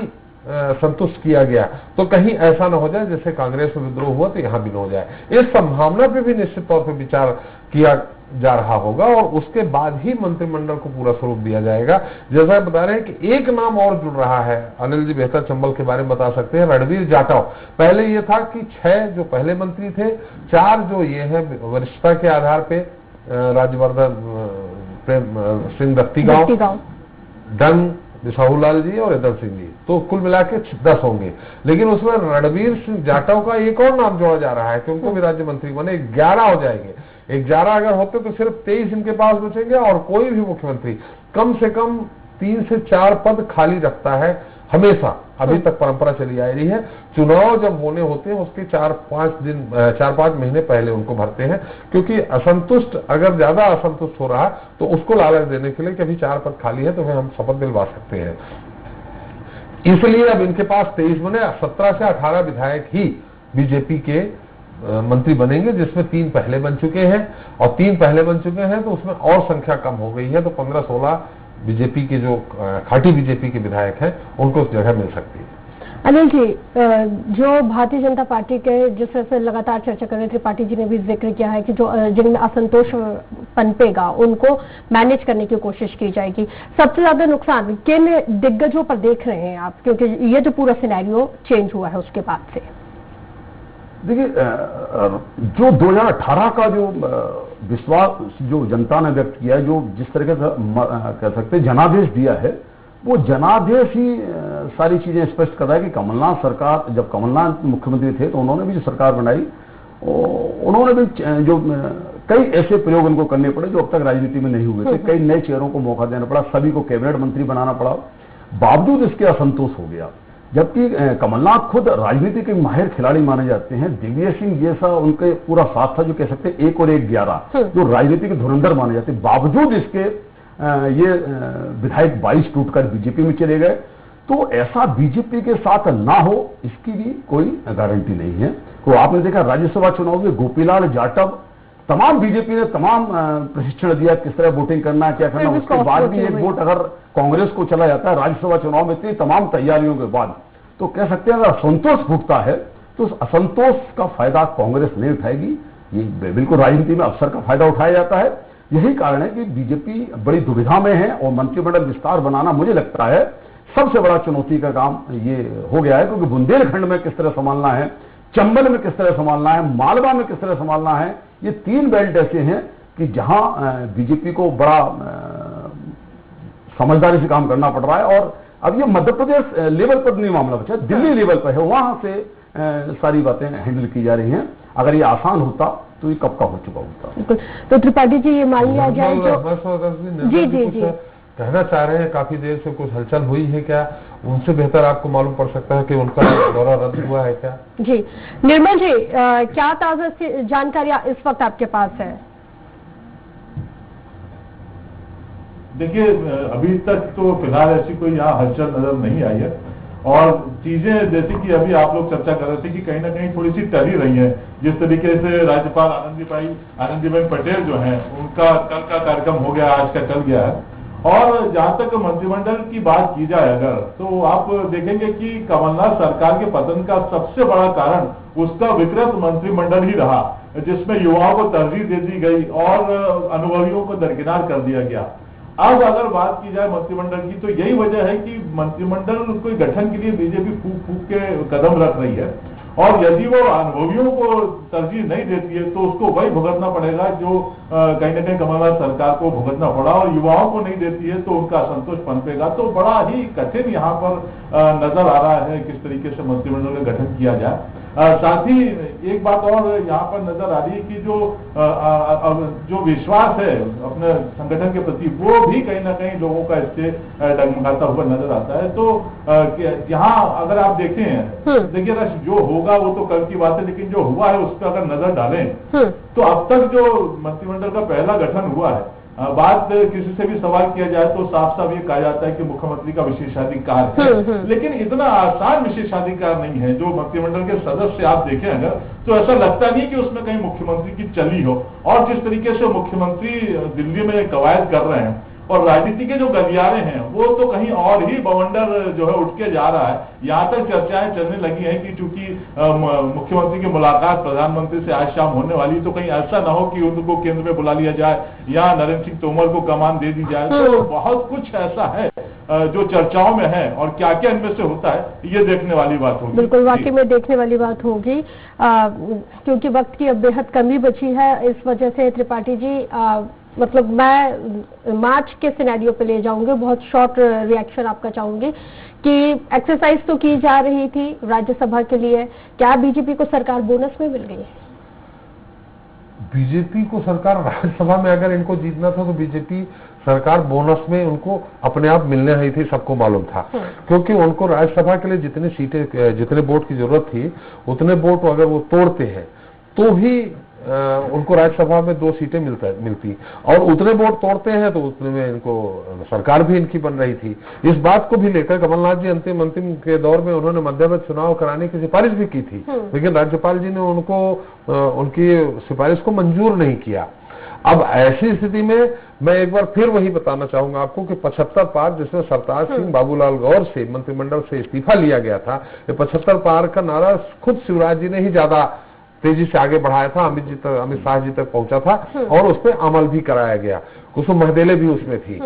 संतुष्ट किया गया तो कहीं ऐसा न हो जाए जैसे कांग्रेस में विद्रोह हुआ तो यहां भी न हो जाए। इस संभावना पे भी निश्चित तौर पे विचार किया जा रहा होगा और उसके बाद ही मंत्रिमंडल को पूरा स्वरूप दिया जाएगा। जैसा बता रहे हैं कि एक नाम और जुड़ रहा है, अनिल जी बेहतर चंबल के बारे में बता सकते हैं, रणवीर जाटव। पहले ये था कि 6 जो पहले मंत्री थे, 4 जो ये है वरिष्ठता के आधार पे, राज्यवर्धन सिंह दत्तीगांव, डंग बिसाहूलाल जी और इदर सिंह जी, तो कुल मिला के 10 होंगे। लेकिन उसमें रणवीर सिंह जाटव का एक और नाम जोड़ा जा रहा है कि उनको भी राज्य मंत्री बने, 11 हो जाएंगे। 11 अगर होते तो सिर्फ 23 इनके पास बचेंगे और कोई भी मुख्यमंत्री कम से कम 3 से 4 पद खाली रखता है हमेशा। अभी तक परंपरा चली आ रही है, चुनाव जब होने होते हैं उसके 4-5 महीने पहले उनको भरते हैं, क्योंकि असंतुष्ट अगर ज्यादा असंतुष्ट हो रहा तो उसको लालच देने के लिए कि अभी 4 पद खाली है तो हम शपथ दिलवा सकते हैं। इसलिए अब इनके पास 23 बने, 17 से 18 विधायक ही बीजेपी के मंत्री बनेंगे, जिसमें 3 पहले बन चुके हैं और 3 पहले बन चुके हैं तो उसमें और संख्या कम हो गई है। तो 15-16 बीजेपी के जो खाटी बीजेपी के विधायक हैं उनको उस जगह मिल सकती है। अनिल जी, जो भारतीय जनता पार्टी के जिस तरह से लगातार चर्चा कर रहे थे, त्रिपाठी जी ने भी जिक्र किया है कि जो जिनमें असंतोष पनपेगा उनको मैनेज करने की कोशिश की जाएगी। सबसे ज्यादा नुकसान किन दिग्गजों पर देख रहे हैं आप, क्योंकि ये जो पूरा सिनेरियो चेंज हुआ है उसके बाद से? देखिए, जो 2018 का जो विश्वास जो जनता ने व्यक्त किया है, जो जिस तरह से कह सकते हैं जनादेश दिया है, वो जनादेश ही सारी चीजें स्पष्ट कर रहा है कि कमलनाथ सरकार, जब कमलनाथ मुख्यमंत्री थे तो उन्होंने भी जो सरकार बनाई, उन्होंने भी जो कई ऐसे प्रयोग उनको करने पड़े जो अब तक राजनीति में नहीं हुए थे। कई नए चेहरों को मौका देना पड़ा, सभी को कैबिनेट मंत्री बनाना पड़ा, बावजूद इसके असंतोष हो गया। जबकि कमलनाथ खुद राजनीति के माहिर खिलाड़ी माने जाते हैं, दिग्विजय सिंह जैसा उनके पूरा साथ था जो कह सकते हैं 1 और 1 11, जो राजनीति के धुरंधर माने जाते हैं। बावजूद इसके ये विधायक 22 टूटकर बीजेपी में चले गए। तो ऐसा बीजेपी के साथ ना हो इसकी भी कोई गारंटी नहीं है। तो आपने देखा राज्यसभा चुनाव में गोपीलाल जाटव, तमाम बीजेपी ने तमाम प्रशिक्षण दिया किस तरह वोटिंग करना, क्या करना। उसके बाद भी एक वोट अगर कांग्रेस को चला जाता है राज्यसभा चुनाव में, इतनी तमाम तैयारियों के बाद, तो कह सकते हैं अगर असंतोष भुगता है तो उस असंतोष का फायदा कांग्रेस नहीं उठाएगी। ये बिल्कुल राजनीति में अवसर का फायदा उठाया जाता है। यही कारण है कि बीजेपी बड़ी दुविधा में है और मंत्रिमंडल विस्तार बनाना मुझे लगता है सबसे बड़ा चुनौती का काम ये हो गया है, क्योंकि बुंदेलखंड में किस तरह संभालना है, चंबल में किस तरह संभालना है, मालवा में किस तरह संभालना है, ये 3 बेल्ट ऐसे हैं कि जहां बीजेपी को बड़ा समझदारी से काम करना पड़ रहा है। और अब ये मध्य प्रदेश लेवल पर नहीं मामला बचा, दिल्ली लेवल पर है, वहां से सारी बातें हैंडल की जा रही हैं। अगर ये आसान होता तो ये कब का हो चुका होता। तो त्रिपाठी जी ये मान लिया जाए जो जी कहना चाह रहे हैं, काफी देर से कुछ हलचल हुई है क्या, उनसे बेहतर आपको मालूम पड़ सकता है कि उनका दौरा रद्द हुआ है क्या। जी निर्मल जी, क्या ताजा जानकारियां इस वक्त आपके पास है? देखिए, अभी तक तो फिलहाल ऐसी कोई यहाँ हलचल नजर नहीं आई है और चीजें जैसे कि अभी आप लोग चर्चा कर रहे थे कि कहीं ना कहीं थोड़ी सी टली रही है। जिस तरीके से राज्यपाल आनंदीबेन पटेल जो हैं, उनका कल का कार्यक्रम हो गया, आज का चल गया है। और जहां तक मंत्रिमंडल की बात की जाए अगर, तो आप देखेंगे कि कमलनाथ सरकार के पतन का सबसे बड़ा कारण उसका विकृत मंत्रिमंडल ही रहा, जिसमें युवाओं को तरजीह दे दी गई और अनुभवियों को दरकिनार कर दिया गया। अब अगर बात की जाए मंत्रिमंडल की, तो यही वजह है कि मंत्रिमंडल को गठन के लिए बीजेपी फूक फूक के कदम रख रही है और यदि वो अनुभवियों को तरजीह नहीं देती है तो उसको वही भुगतना पड़ेगा जो कहीं ना कहीं कमलनाथ सरकार को भुगतना पड़ा, और युवाओं को नहीं देती है तो उनका असंतोष पनपेगा। तो बड़ा ही कठिन यहाँ पर नजर आ रहा है किस तरीके से मंत्रिमंडल का गठन किया जाए। साथ ही एक बात और यहाँ पर नजर आ रही है कि जो विश्वास है अपने संगठन के प्रति, वो भी कहीं ना कहीं लोगों का इससे डगमगाता हुआ नजर आता है। तो यहाँ अगर आप देखें, देखिए जो होगा वो तो कल की बात है, लेकिन जो हुआ है उस पर अगर नजर डालें तो अब तक जो मंत्रिमंडल का पहला गठन हुआ है, बात किसी से भी सवाल किया जाए तो साफ साफ ये कहा जाता है कि मुख्यमंत्री का विशेषाधिकार है, लेकिन इतना आसान विशेषाधिकार नहीं है। जो मंत्रिमंडल के सदस्य आप देखें अगर, तो ऐसा लगता नहीं कि उसमें कहीं मुख्यमंत्री की चली हो। और जिस तरीके से मुख्यमंत्री दिल्ली में कवायद कर रहे हैं और राजनीति के जो गलियारे हैं वो तो कहीं और ही बवंडर जो है उठ के जा रहा है। यहाँ तक चर्चाएं चलने लगी हैं कि चूंकि मुख्यमंत्री की मुलाकात प्रधानमंत्री से आज शाम होने वाली, तो कहीं ऐसा ना हो कि उनको केंद्र में बुला लिया जाए या नरेंद्र सिंह तोमर को कमान दे दी जाए। तो बहुत कुछ ऐसा है जो चर्चाओं में है और क्या क्या इनमें से होता है ये देखने वाली बात होगी। बिल्कुल वाकई में देखने वाली बात होगी, क्योंकि वक्त की अब बेहद कमी बची है। इस वजह से त्रिपाठी जी मतलब मैं मार्च के सिनेरियो पे ले जाऊंगी, बहुत शॉर्ट रिएक्शन आपका चाहूंगी कि एक्सरसाइज तो की जा रही थी राज्यसभा के लिए, क्या बीजेपी को सरकार बोनस में मिल गई? बीजेपी को सरकार राज्यसभा में अगर इनको जीतना था तो बीजेपी सरकार बोनस में उनको अपने आप मिलने आई थी, सबको मालूम था। क्योंकि उनको राज्यसभा के लिए जितनी सीटें, जितने वोट की जरूरत थी उतने वोट अगर वो तोड़ते हैं तो ही उनको राज्यसभा में 2 सीटें मिलती और उतने वोट तोड़ते हैं तो उतने में इनको सरकार भी इनकी बन रही थी। इस बात को भी लेकर कमलनाथ जी अंतिम के दौर में उन्होंने मध्यवर्ती चुनाव कराने की सिफारिश भी की थी, लेकिन राज्यपाल जी ने उनकी सिफारिश को मंजूर नहीं किया। अब ऐसी स्थिति में मैं एक बार फिर वही बताना चाहूंगा आपको कि 75 पार, जिसमें सरताज सिंह बाबूलाल गौर से मंत्रिमंडल से इस्तीफा लिया गया था, ये 75 पार का नारा खुद शिवराज जी ने ही ज्यादा तेजी से आगे बढ़ाया था, अमित शाह जी तक पहुंचा था और उस पर अमल भी कराया गया, कुसुम महदेले भी उसमें थी।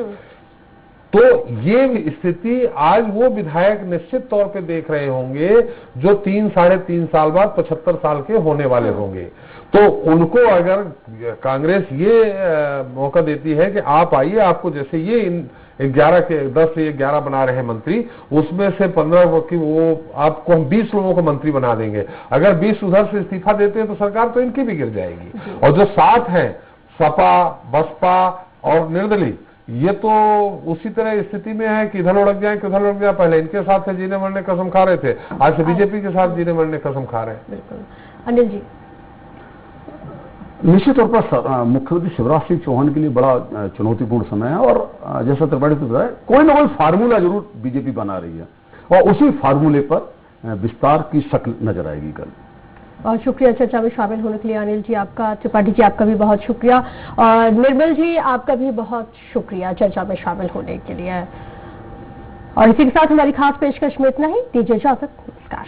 तो ये स्थिति आज वो विधायक निश्चित तौर पे देख रहे होंगे जो 3-3.5 साल बाद 75 साल के होने वाले होंगे। तो उनको अगर कांग्रेस ये मौका देती है कि आप आइए, आपको जैसे ये 10 से 11 बना रहे हैं मंत्री, उसमें से 15 की वो आपको हम 20 लोगों को मंत्री बना देंगे। अगर 20 उधर से इस्तीफा देते हैं तो सरकार तो इनकी भी गिर जाएगी। और जो 7 हैं, सपा, बसपा और निर्दलीय, ये तो उसी तरह स्थिति में है कि इधर उड़क जाए कि उधर उड़क जाए। पहले इनके साथ से जीने मरने कसम खा रहे थे, आज से बीजेपी के साथ जीने मरने कसम खा रहे हैं। बिल्कुल अनिल जी, निश्चित तौर पर मुख्यमंत्री शिवराज सिंह चौहान के लिए बड़ा चुनौतीपूर्ण समय है और जैसा त्रिपाठी ने बताया, कोई ना कोई फार्मूला जरूर बीजेपी बना रही है और उसी फार्मूले पर विस्तार की शक्ल नजर आएगी कल। और शुक्रिया चर्चा में शामिल होने के लिए अनिल जी आपका, त्रिपाठी जी आपका भी बहुत शुक्रिया और निर्मल जी आपका भी बहुत शुक्रिया चर्चा में शामिल होने के लिए। और इसी के साथ हमारी खास पेशकश में इतना ही, दीजिए इजाजत, नमस्कार।